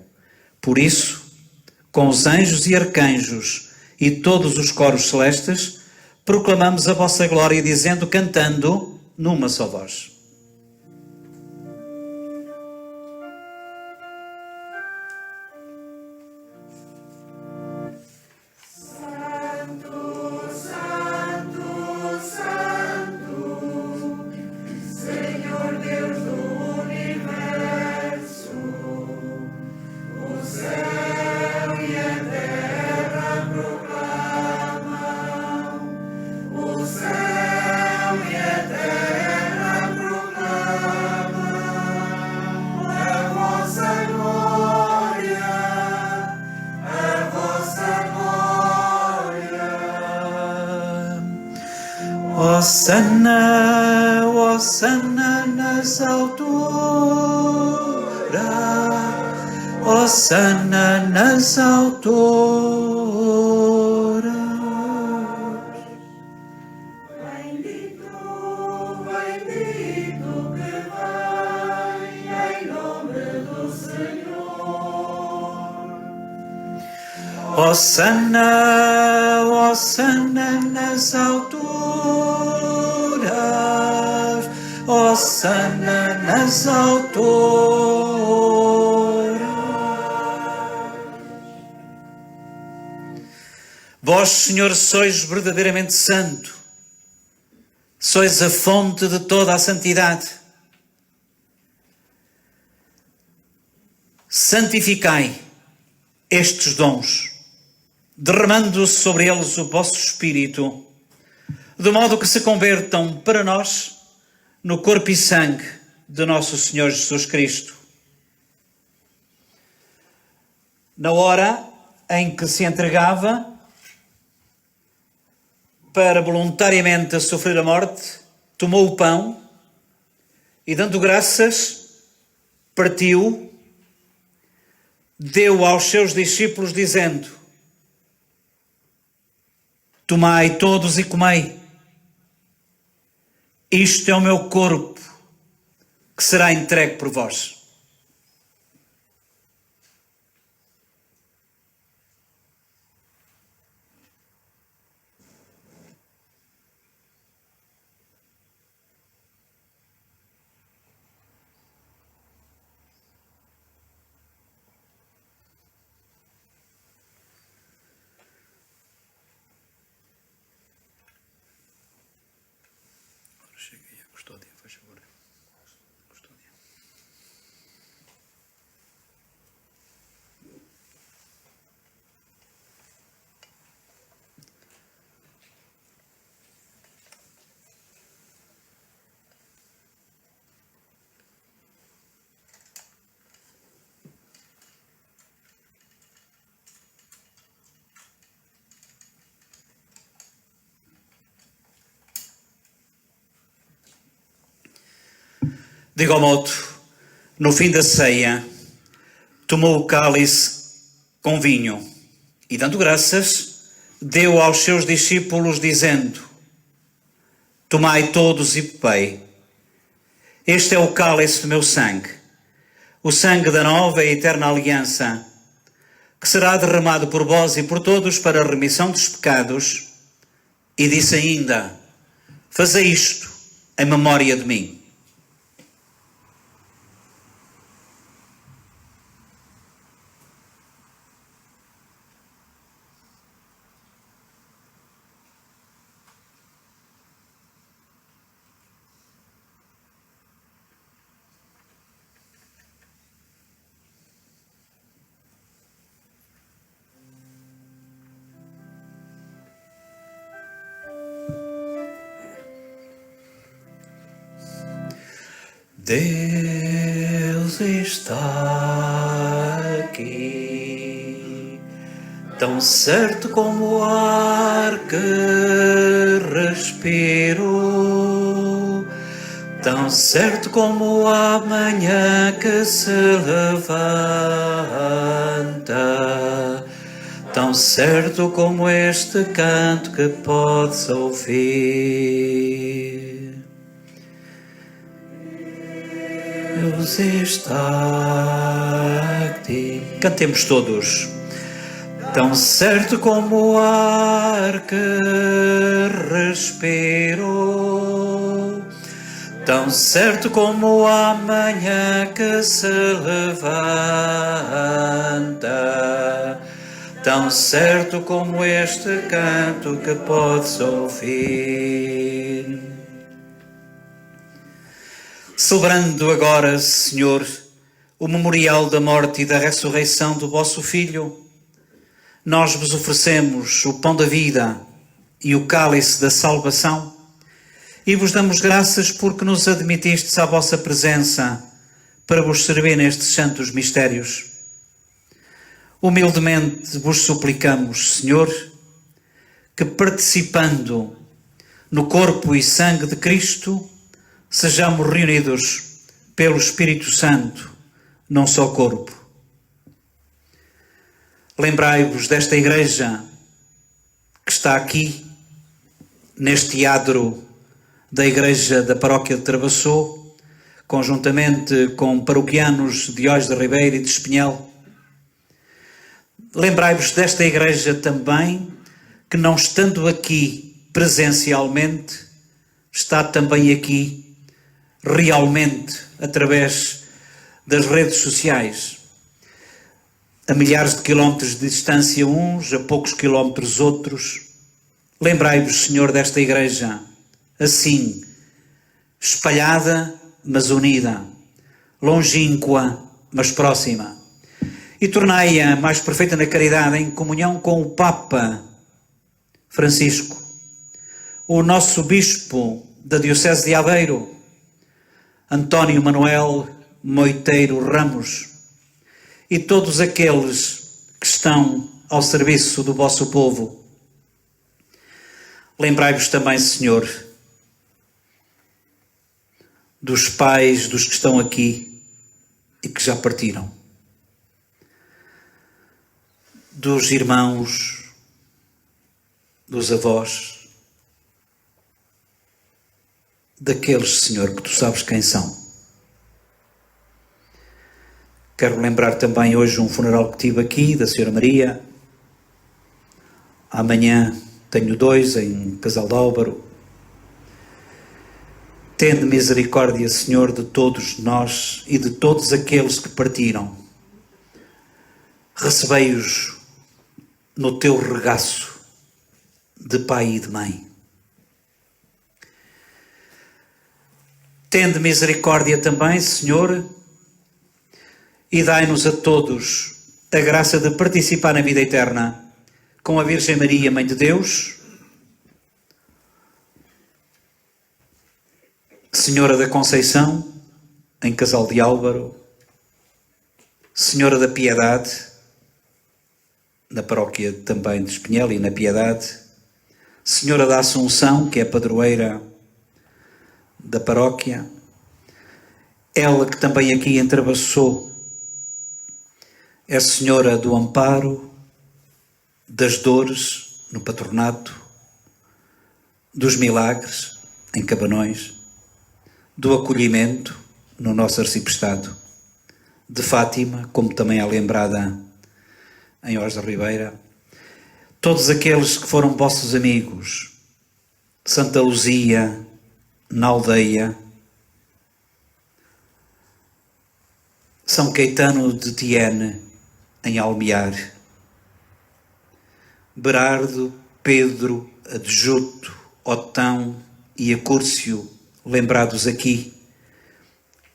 A: Por isso, com os anjos e arcanjos e todos os coros celestes, proclamamos a vossa glória, dizendo, cantando, numa só voz. Hosana, hosana nas alturas, hosana nas alturas.
B: Bendito, bendito que vem em nome do Senhor.
A: Hosana, hosana nas alturas, hosana nas alturas. Vós, Senhor, sois verdadeiramente santo, sois a fonte de toda a santidade. Santificai estes dons, derramando sobre eles o vosso Espírito, de modo que se convertam para nós no corpo e sangue de nosso Senhor Jesus Cristo. Na hora em que se entregava para voluntariamente sofrer a morte, tomou o pão e, dando graças, partiu, deu aos seus discípulos, dizendo: tomai todos e comei. Isto é o meu corpo, que será entregue por vós. Cheguei a custódia, faz favor. Custódia. De igual modo, no fim da ceia, tomou o cálice com vinho e, dando graças, deu aos seus discípulos, dizendo: tomai todos e bebei. Este é o cálice do meu sangue, o sangue da nova e eterna aliança, que será derramado por vós e por todos para a remissão dos pecados. E disse ainda: fazei isto em memória de mim. Deus está aqui, tão certo como o ar que respiro, tão certo como a manhã que se levanta, tão certo como este canto que podes ouvir. Deus está aqui. Cantemos todos. Tão certo como o ar que respiro, tão certo como a manhã que se levanta, tão certo como este canto que podes ouvir. Celebrando agora, Senhor, o memorial da morte e da ressurreição do vosso Filho, nós vos oferecemos o pão da vida e o cálice da salvação e vos damos graças porque nos admitistes à vossa presença para vos servir nestes santos mistérios. Humildemente vos suplicamos, Senhor, que participando no corpo e sangue de Cristo, sejamos reunidos pelo Espírito Santo num só corpo. Lembrai-vos desta igreja que está aqui, neste adro da igreja da paróquia de Travassou, conjuntamente com paroquianos de Ois da Ribeira e de Espinhel. Lembrai-vos desta igreja também, que não estando aqui presencialmente, está também aqui realmente através das redes sociais, a milhares de quilómetros de distância uns, a poucos quilómetros outros. Lembrai-vos, Senhor, desta igreja, assim, espalhada, mas unida, longínqua, mas próxima, e tornai-a mais perfeita na caridade, em comunhão com o Papa Francisco, o nosso Bispo da Diocese de Aveiro, António Manuel Moiteiro Ramos, e todos aqueles que estão ao serviço do vosso povo. Lembrai-vos também, Senhor, dos pais dos que estão aqui e que já partiram, dos irmãos, dos avós, daqueles, Senhor, que tu sabes quem são. Quero lembrar também hoje um funeral que tive aqui, da Senhora Maria. Amanhã tenho 2 em Casal de Álvaro. Tende misericórdia, Senhor, de todos nós e de todos aqueles que partiram. Recebei-os no teu regaço de pai e de mãe. Tende misericórdia também, Senhor, e dai-nos a todos a graça de participar na vida eterna com a Virgem Maria, Mãe de Deus, Senhora da Conceição, em Casal de Álvaro, Senhora da Piedade, na paróquia também de Espinhel e na Piedade, Senhora da Assunção, que é padroeira da paróquia, ela que também aqui entrebaçou, é Senhora do Amparo, das Dores, no Patronato, dos Milagres, em Cabanões, do Acolhimento, no nosso arciprestado, de Fátima, como também é lembrada em Oz da Ribeira, todos aqueles que foram vossos amigos, Santa Luzia, na Aldeia, São Caetano de Tiene, em Almear, Berardo, Pedro, Adjuto, Otão e Acúrcio, lembrados aqui,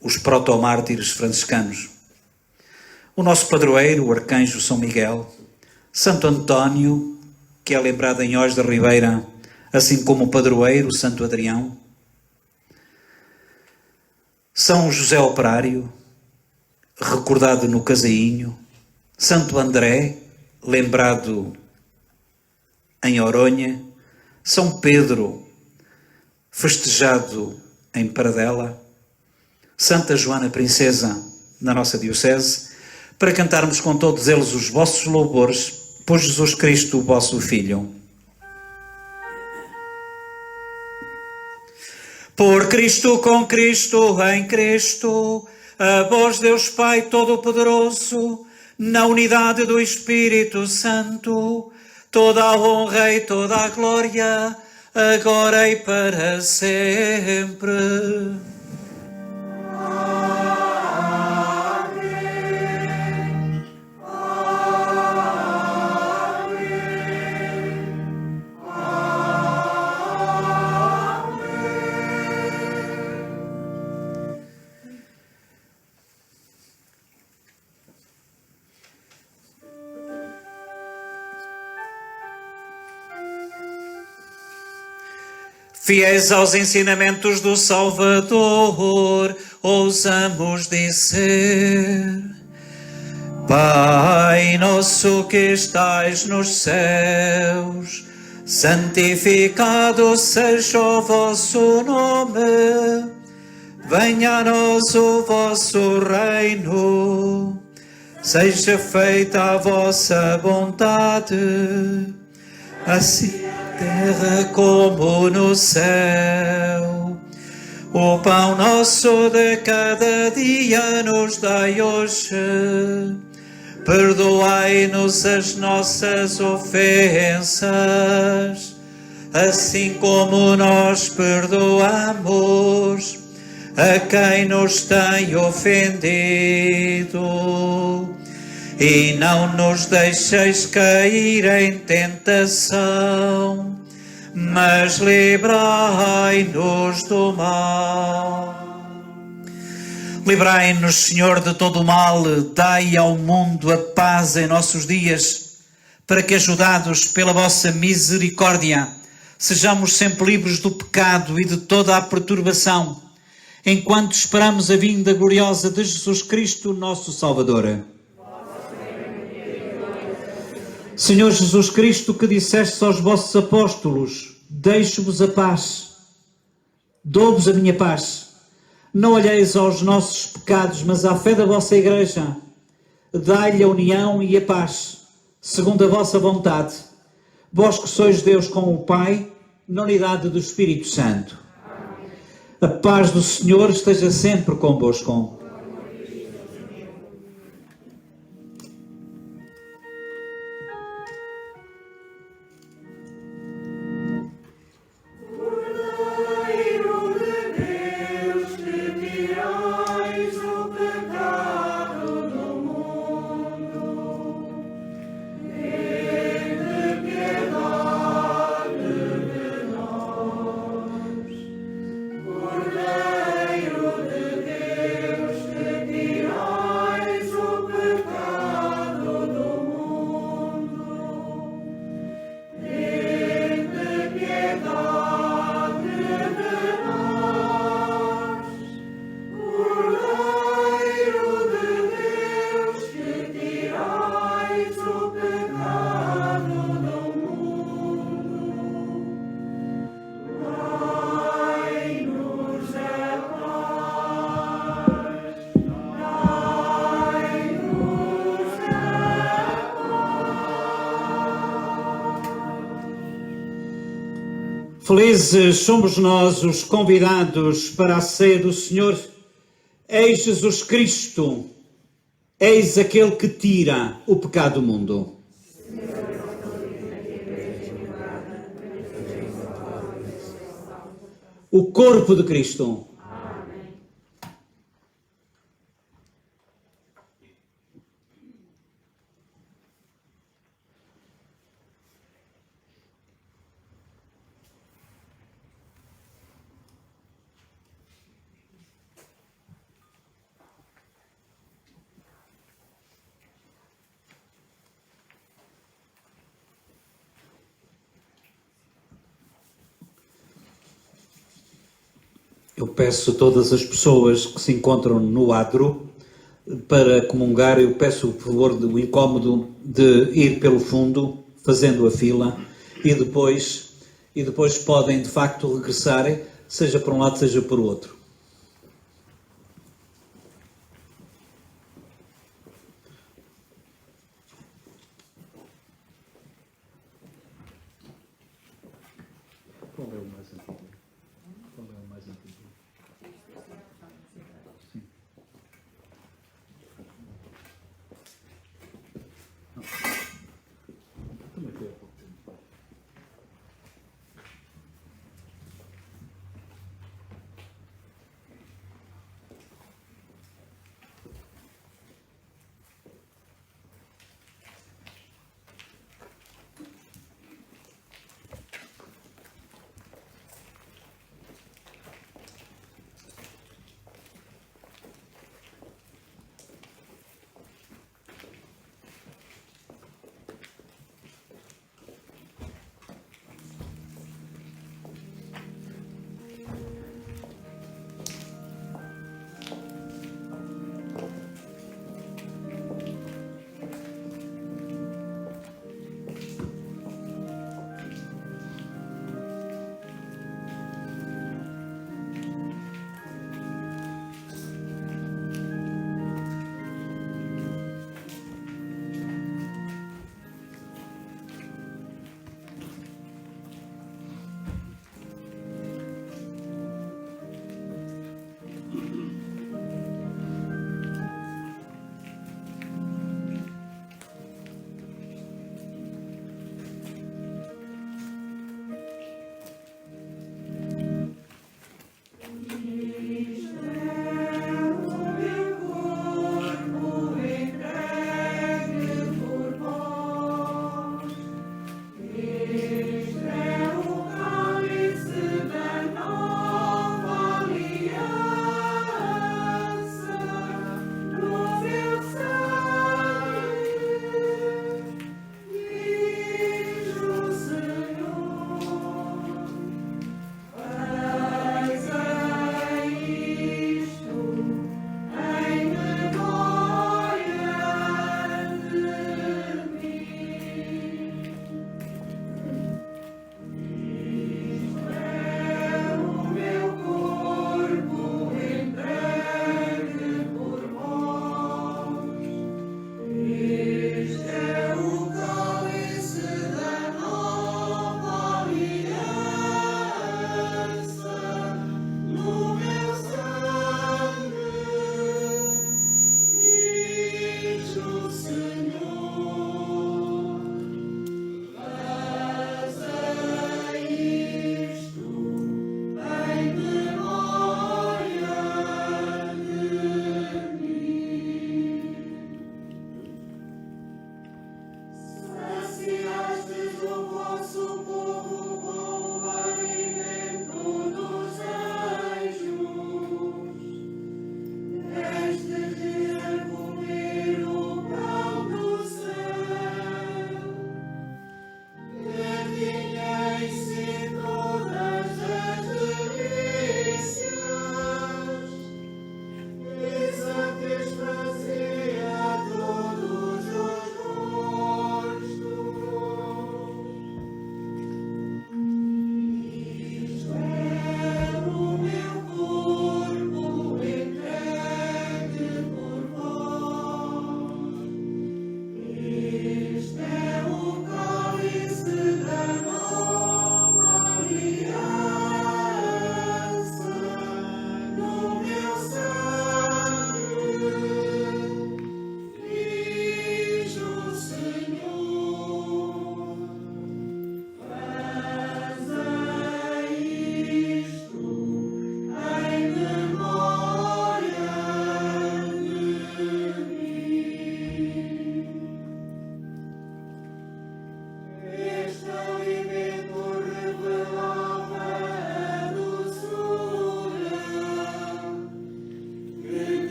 A: os protomártires franciscanos. O nosso padroeiro, o arcanjo São Miguel, Santo António, que é lembrado em Oz da Ribeira, assim como o padroeiro, Santo Adrião, São José Operário, recordado no Casainho, Santo André, lembrado em Oronha, São Pedro, festejado em Paradela, Santa Joana Princesa, na nossa diocese, para cantarmos com todos eles os vossos louvores por Jesus Cristo, o vosso Filho. Por Cristo, com Cristo, em Cristo, a vós Deus Pai Todo-Poderoso, na unidade do Espírito Santo, toda a honra e toda a glória, agora e para sempre. Fiéis aos ensinamentos do Salvador, ousamos dizer: Pai nosso que estais nos céus, santificado seja o vosso nome. Venha a nós o vosso reino. Seja feita a vossa vontade, assim terra como no céu. O pão nosso de cada dia nos dai hoje. Perdoai-nos as nossas ofensas, assim como nós perdoamos a quem nos tem ofendido. E não nos deixeis cair em tentação, mas livrai-nos do mal. Livrai-nos, Senhor, de todo o mal, dai ao mundo a paz em nossos dias, para que, ajudados pela vossa misericórdia, sejamos sempre livres do pecado e de toda a perturbação, enquanto esperamos a vinda gloriosa de Jesus Cristo, nosso Salvador. Senhor Jesus Cristo, que dissestes aos vossos apóstolos: deixo-vos a paz, dou-vos a minha paz. Não olheis aos nossos pecados, mas à fé da vossa Igreja. Dai-lhe a união e a paz, segundo a vossa vontade. Vós que sois Deus com o Pai, na unidade do Espírito Santo. A paz do Senhor esteja sempre convosco. Felizes somos nós os convidados para a ceia do Senhor. Eis Jesus Cristo, Eis aquele que tira o pecado do mundo. O corpo de Cristo. Eu peço a todas as pessoas que se encontram no adro para comungar, eu peço por favor do incómodo de ir pelo fundo, fazendo a fila, e depois podem de facto regressar, seja por um lado, seja por outro. Qual é o mais antigo? Qual é o mais antigo? Sim. Não. Também foi há pouco tempo.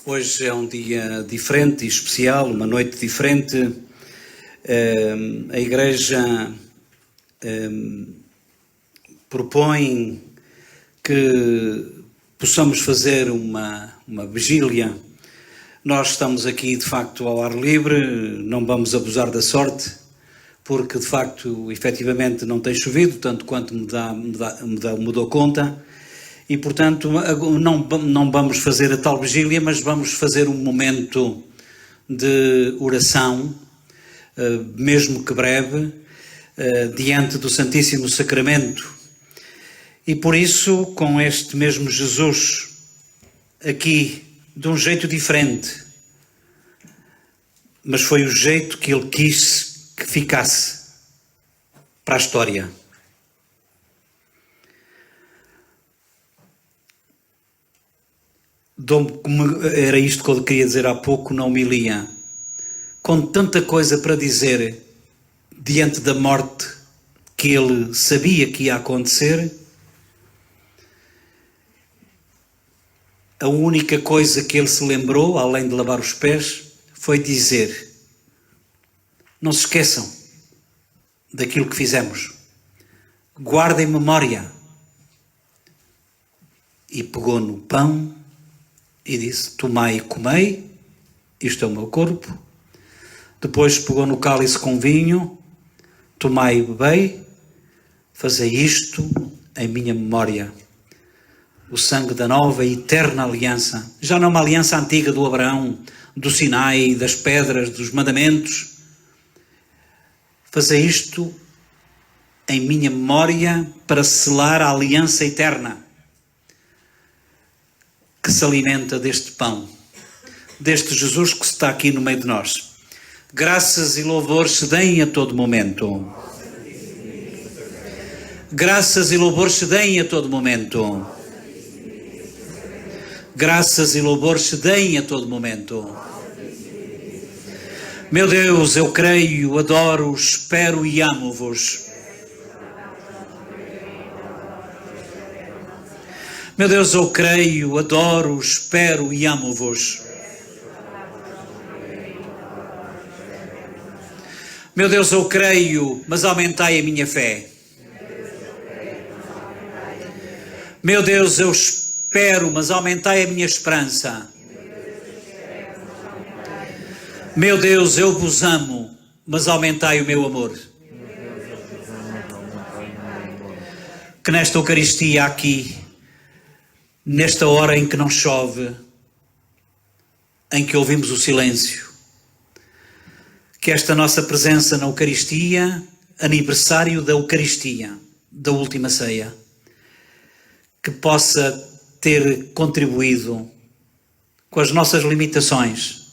A: Hoje é um dia diferente e especial, uma noite diferente. A Igreja propõe que possamos fazer uma vigília. Nós estamos aqui, de facto, ao ar livre, não vamos abusar da sorte, porque, de facto, efetivamente não tem chovido, tanto quanto me dou conta. E, portanto, não vamos fazer a tal vigília, mas vamos fazer um momento de oração, mesmo que breve, diante do Santíssimo Sacramento. E por isso, com este mesmo Jesus aqui, de um jeito diferente, mas foi o jeito que ele quis que ficasse para a história. Como era isto que eu queria dizer há pouco na homilia, com tanta coisa para dizer diante da morte que ele sabia que ia acontecer, a única coisa que ele se lembrou, além de lavar os pés, foi dizer: não se esqueçam daquilo que fizemos, guardem memória. E pegou no pão e disse: tomai e comei, isto é o meu corpo. Depois pegou no cálice com vinho: tomai e bebei, fazei isto em minha memória. O sangue da nova e eterna aliança, já não uma aliança antiga do Abraão, do Sinai, das pedras, dos mandamentos. Fazei isto em minha memória para selar a aliança eterna que se alimenta deste pão, deste Jesus que está aqui no meio de nós. Graças e louvores se deem a todo momento. Graças e louvores se deem a todo momento. Graças e louvores se deem a todo momento. Meu Deus, eu creio, adoro, espero e amo-vos. Meu Deus, eu creio, adoro, espero e amo-vos. Meu Deus, eu creio, mas aumentai a minha fé. Meu Deus, eu espero, mas aumentai a minha esperança. Meu Deus, eu vos amo, mas aumentai o meu amor. Que nesta Eucaristia aqui, nesta hora em que não chove, em que ouvimos o silêncio, que esta nossa presença na Eucaristia, aniversário da Eucaristia, da última ceia, que possa ter contribuído com as nossas limitações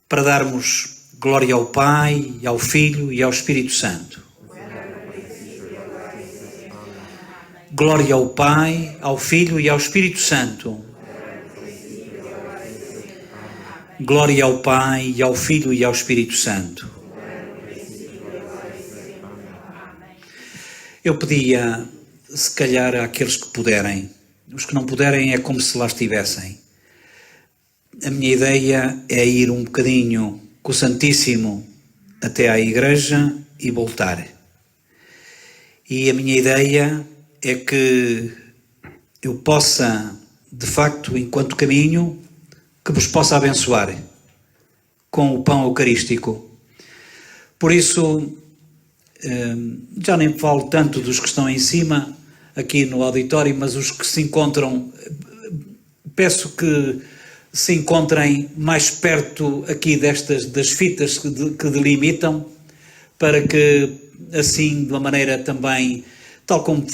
A: para darmos glória ao Pai, ao Filho e ao Espírito Santo. Glória ao Pai, ao Filho e ao Espírito Santo. Glória ao Pai, e ao Filho e ao Espírito Santo. Eu pedia, se calhar, àqueles que puderem. Os que não puderem é como se lá estivessem. A minha ideia é ir um bocadinho com o Santíssimo até à igreja e voltar. E a minha ideia é que eu possa, de facto, enquanto caminho, que vos possa abençoar com o pão eucarístico. Por isso, já nem falo tanto dos que estão em cima, aqui no auditório, mas os que se encontram, peço que se encontrem mais perto aqui das fitas que delimitam, para que assim, de uma maneira também, tal como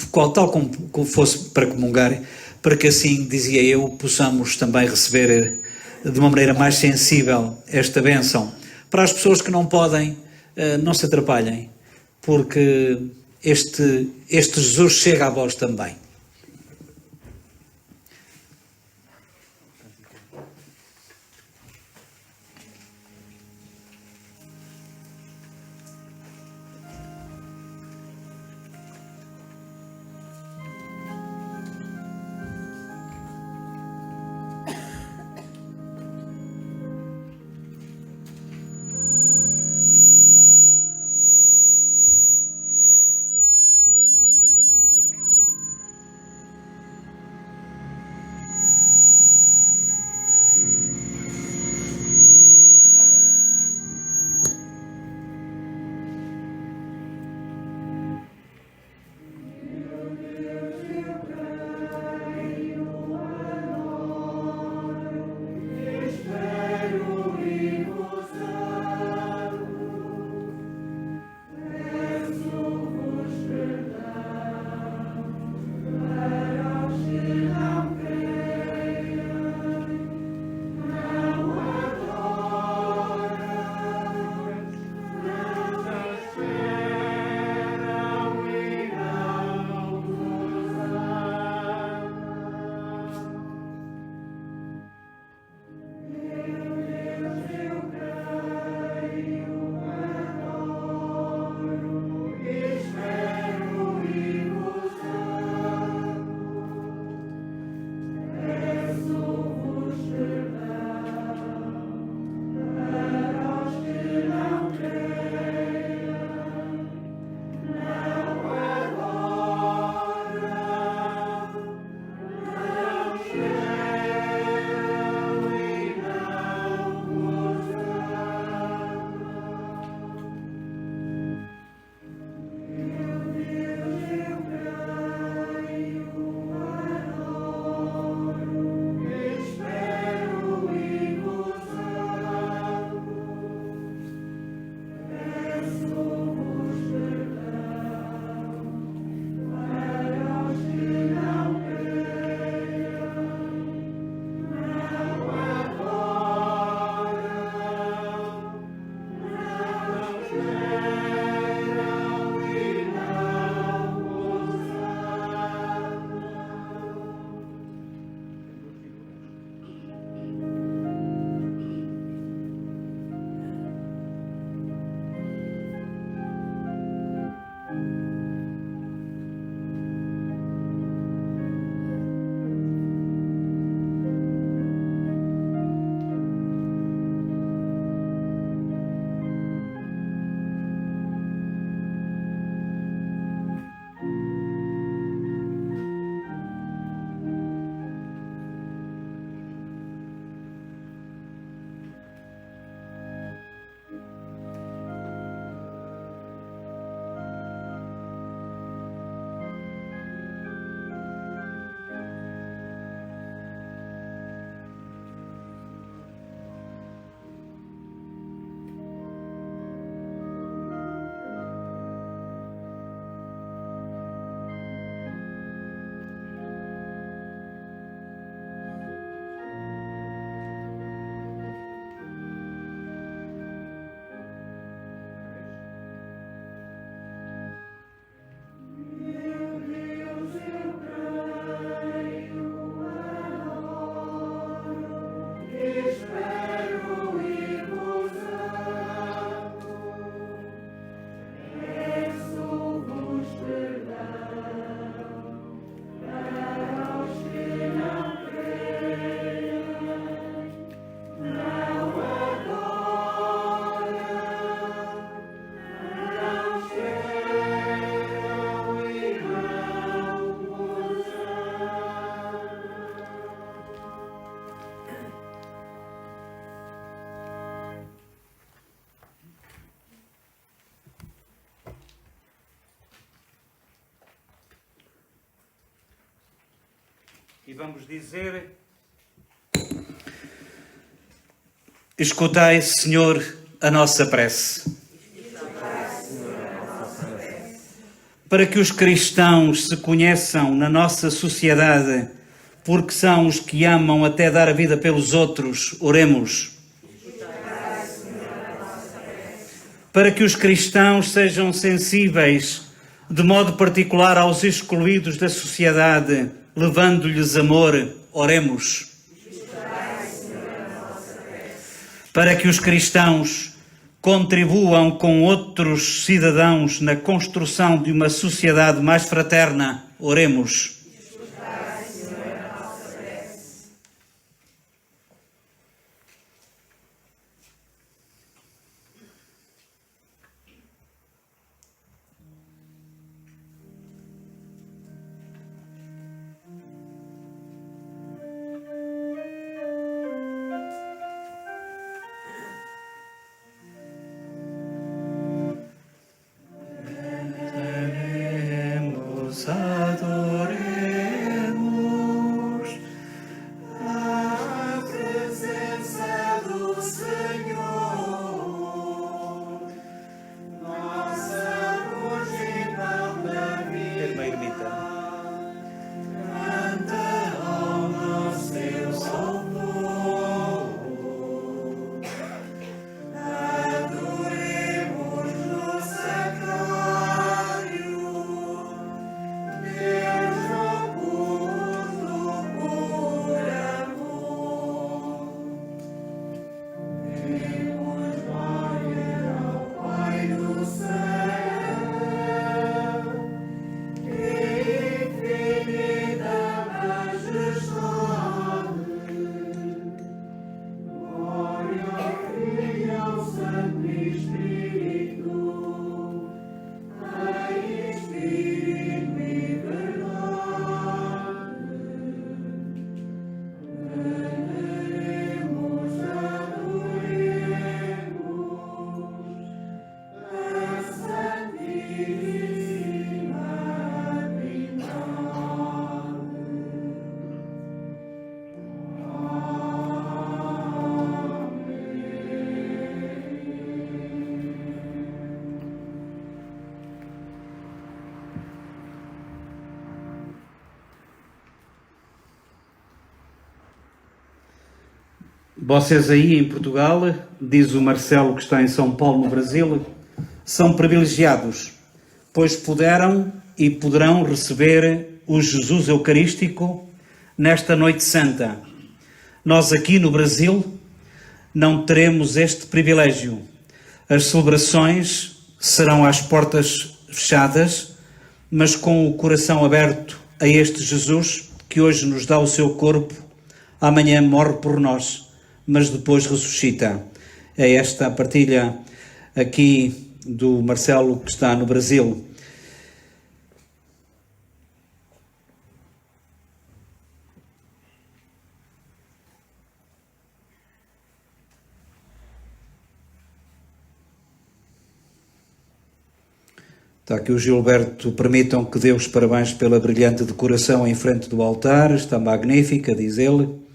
A: fosse para comungar, para que assim, dizia eu, possamos também receber de uma maneira mais sensível esta bênção. Para as pessoas que não podem, não se atrapalhem, porque este Jesus chega a vós também. E vamos dizer: escutai, Senhor, a nossa prece. Para que os cristãos se conheçam na nossa sociedade, porque são os que amam até dar a vida pelos outros, oremos. Para que os cristãos sejam sensíveis, de modo particular aos excluídos da sociedade, levando-lhes amor, oremos. Para que os cristãos contribuam com outros cidadãos na construção de uma sociedade mais fraterna, oremos. Adoremos a presença do Senhor, nossa luz e pão da vida. Canta alma seu salvador, adoremos no sacrário. Vocês aí em Portugal, diz o Marcelo que está em São Paulo, no Brasil, são privilegiados, pois puderam e poderão receber o Jesus Eucarístico nesta Noite Santa. Nós aqui no Brasil não teremos este privilégio. As celebrações serão às portas fechadas, mas com o coração aberto a este Jesus que hoje nos dá o seu corpo, amanhã morre por nós, mas depois ressuscita. É esta a partilha aqui do Marcelo, que está no Brasil. Está aqui o Gilberto: permitam que dê os parabéns pela brilhante decoração em frente do altar, está magnífica, diz ele.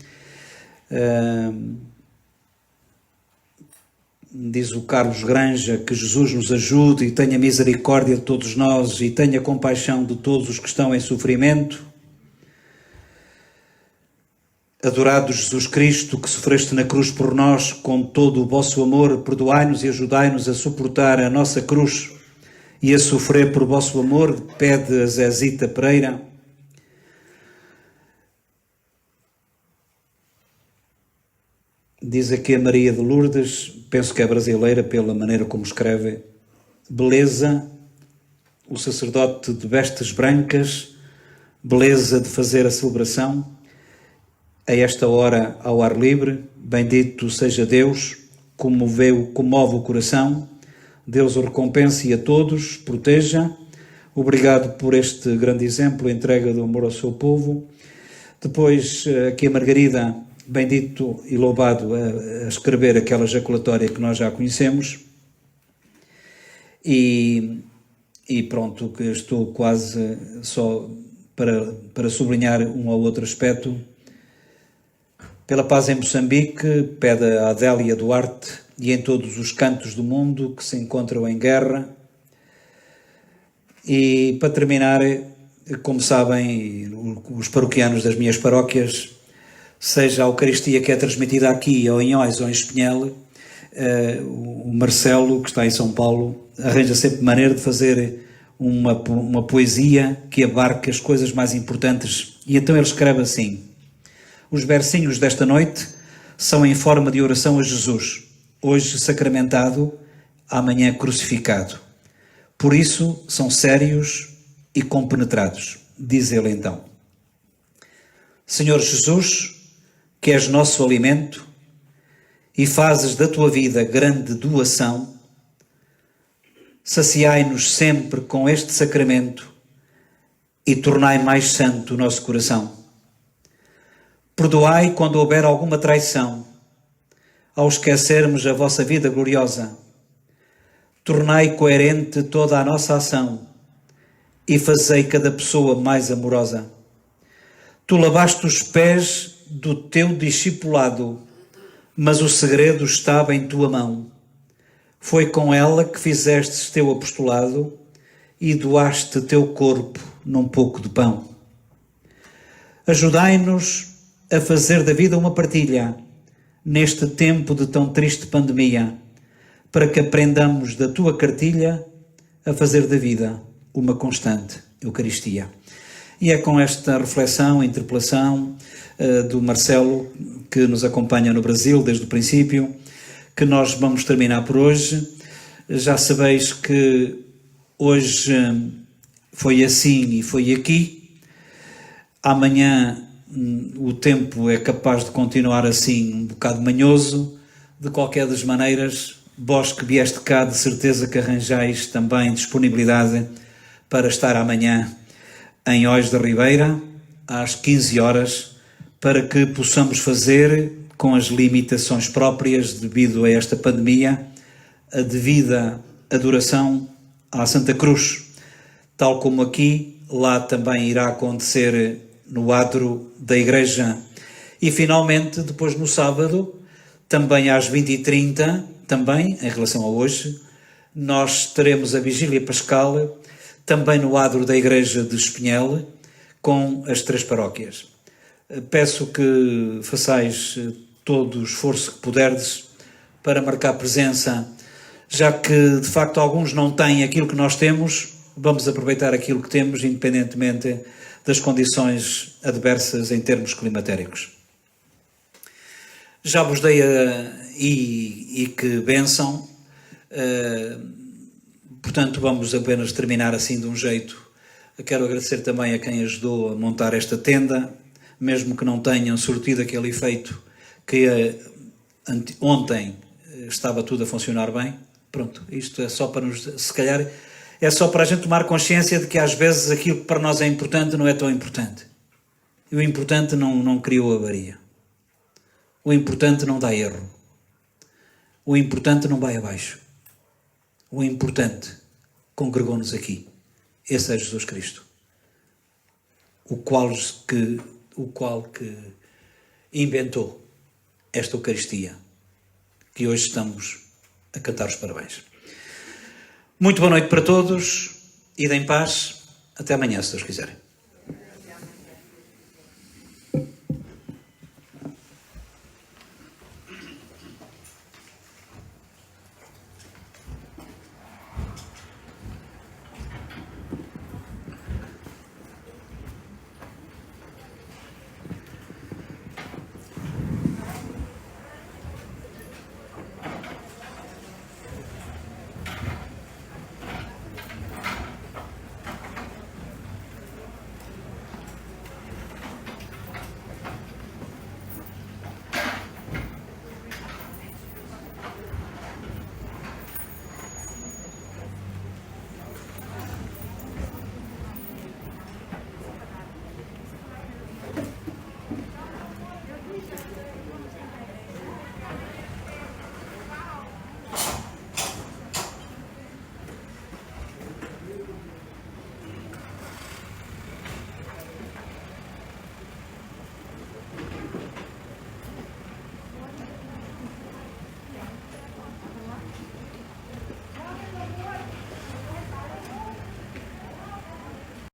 A: Diz o Carlos Granja que Jesus nos ajude e tenha misericórdia de todos nós e tenha compaixão de todos os que estão em sofrimento. Adorado Jesus Cristo, que sofreste na cruz por nós, com todo o vosso amor, perdoai-nos e ajudai-nos a suportar a nossa cruz e a sofrer por vosso amor, pede a Zezita Pereira. Diz aqui a Maria de Lourdes, penso que é brasileira pela maneira como escreve: beleza, o sacerdote de vestes brancas, beleza de fazer a celebração, a esta hora ao ar livre, bendito seja Deus, comove o coração, Deus o recompense a todos, proteja, obrigado por este grande exemplo, entrega do amor ao seu povo. Depois aqui a Margarida, bendito e louvado a escrever aquela jaculatória que nós já conhecemos. E pronto, que estou quase só para sublinhar um ou outro aspecto. Pela paz em Moçambique, pede a Adélia Duarte e em todos os cantos do mundo que se encontram em guerra. E para terminar, como sabem, os paroquianos das minhas paróquias, seja a Eucaristia que é transmitida aqui, ou em Ois ou em Espinhel, o Marcelo, que está em São Paulo, arranja sempre maneira de fazer uma poesia que abarque as coisas mais importantes. E então ele escreve assim: os versinhos desta noite são em forma de oração a Jesus, hoje sacramentado, amanhã crucificado. Por isso são sérios e compenetrados. Diz ele então: Senhor Jesus, que és nosso alimento e fazes da tua vida grande doação, saciai-nos sempre com este sacramento e tornai mais santo o nosso coração. Perdoai quando houver alguma traição, ao esquecermos a vossa vida gloriosa. Tornai coerente toda a nossa ação e fazei cada pessoa mais amorosa. Tu lavaste os pés do teu discipulado, mas o segredo estava em tua mão. Foi com ela que fizestes teu apostolado e doaste teu corpo num pouco de pão. Ajudai-nos a fazer da vida uma partilha neste tempo de tão triste pandemia, para que aprendamos da tua cartilha a fazer da vida uma constante Eucaristia. E é com esta reflexão, interpelação do Marcelo, que nos acompanha no Brasil desde o princípio, que nós vamos terminar por hoje. Já sabeis que hoje foi assim e foi aqui. Amanhã o tempo é capaz de continuar assim, um bocado manhoso. De qualquer das maneiras, vós que vieste cá, de certeza que arranjais também disponibilidade para estar amanhã em Ois da Ribeira, às 15 horas, para que possamos fazer, com as limitações próprias devido a esta pandemia, a devida adoração à Santa Cruz. Tal como aqui, lá também irá acontecer no adro da Igreja. E finalmente, depois no sábado, também às 20h30, também em relação a hoje, nós teremos a Vigília Pascal, também no adro da Igreja de Espinhel, com as 3 paróquias. Peço que façais todo o esforço que puderdes para marcar presença, já que de facto alguns não têm aquilo que nós temos. Vamos aproveitar aquilo que temos, independentemente das condições adversas em termos climatéricos. Já vos dei e que bênção, portanto vamos apenas terminar assim de um jeito. Quero agradecer também a quem ajudou a montar esta tenda, mesmo que não tenham surtido aquele efeito que ontem estava tudo a funcionar bem. Pronto, isto é só para nos, se calhar, é só para a gente tomar consciência de que às vezes aquilo que para nós é importante não é tão importante. E o importante não criou avaria. O importante não dá erro. O importante não vai abaixo. O importante congregou-nos aqui. Esse é Jesus Cristo. O qual que inventou esta Eucaristia, que hoje estamos a cantar os parabéns. Muito boa noite para todos, ide em paz, até amanhã, se Deus quiser.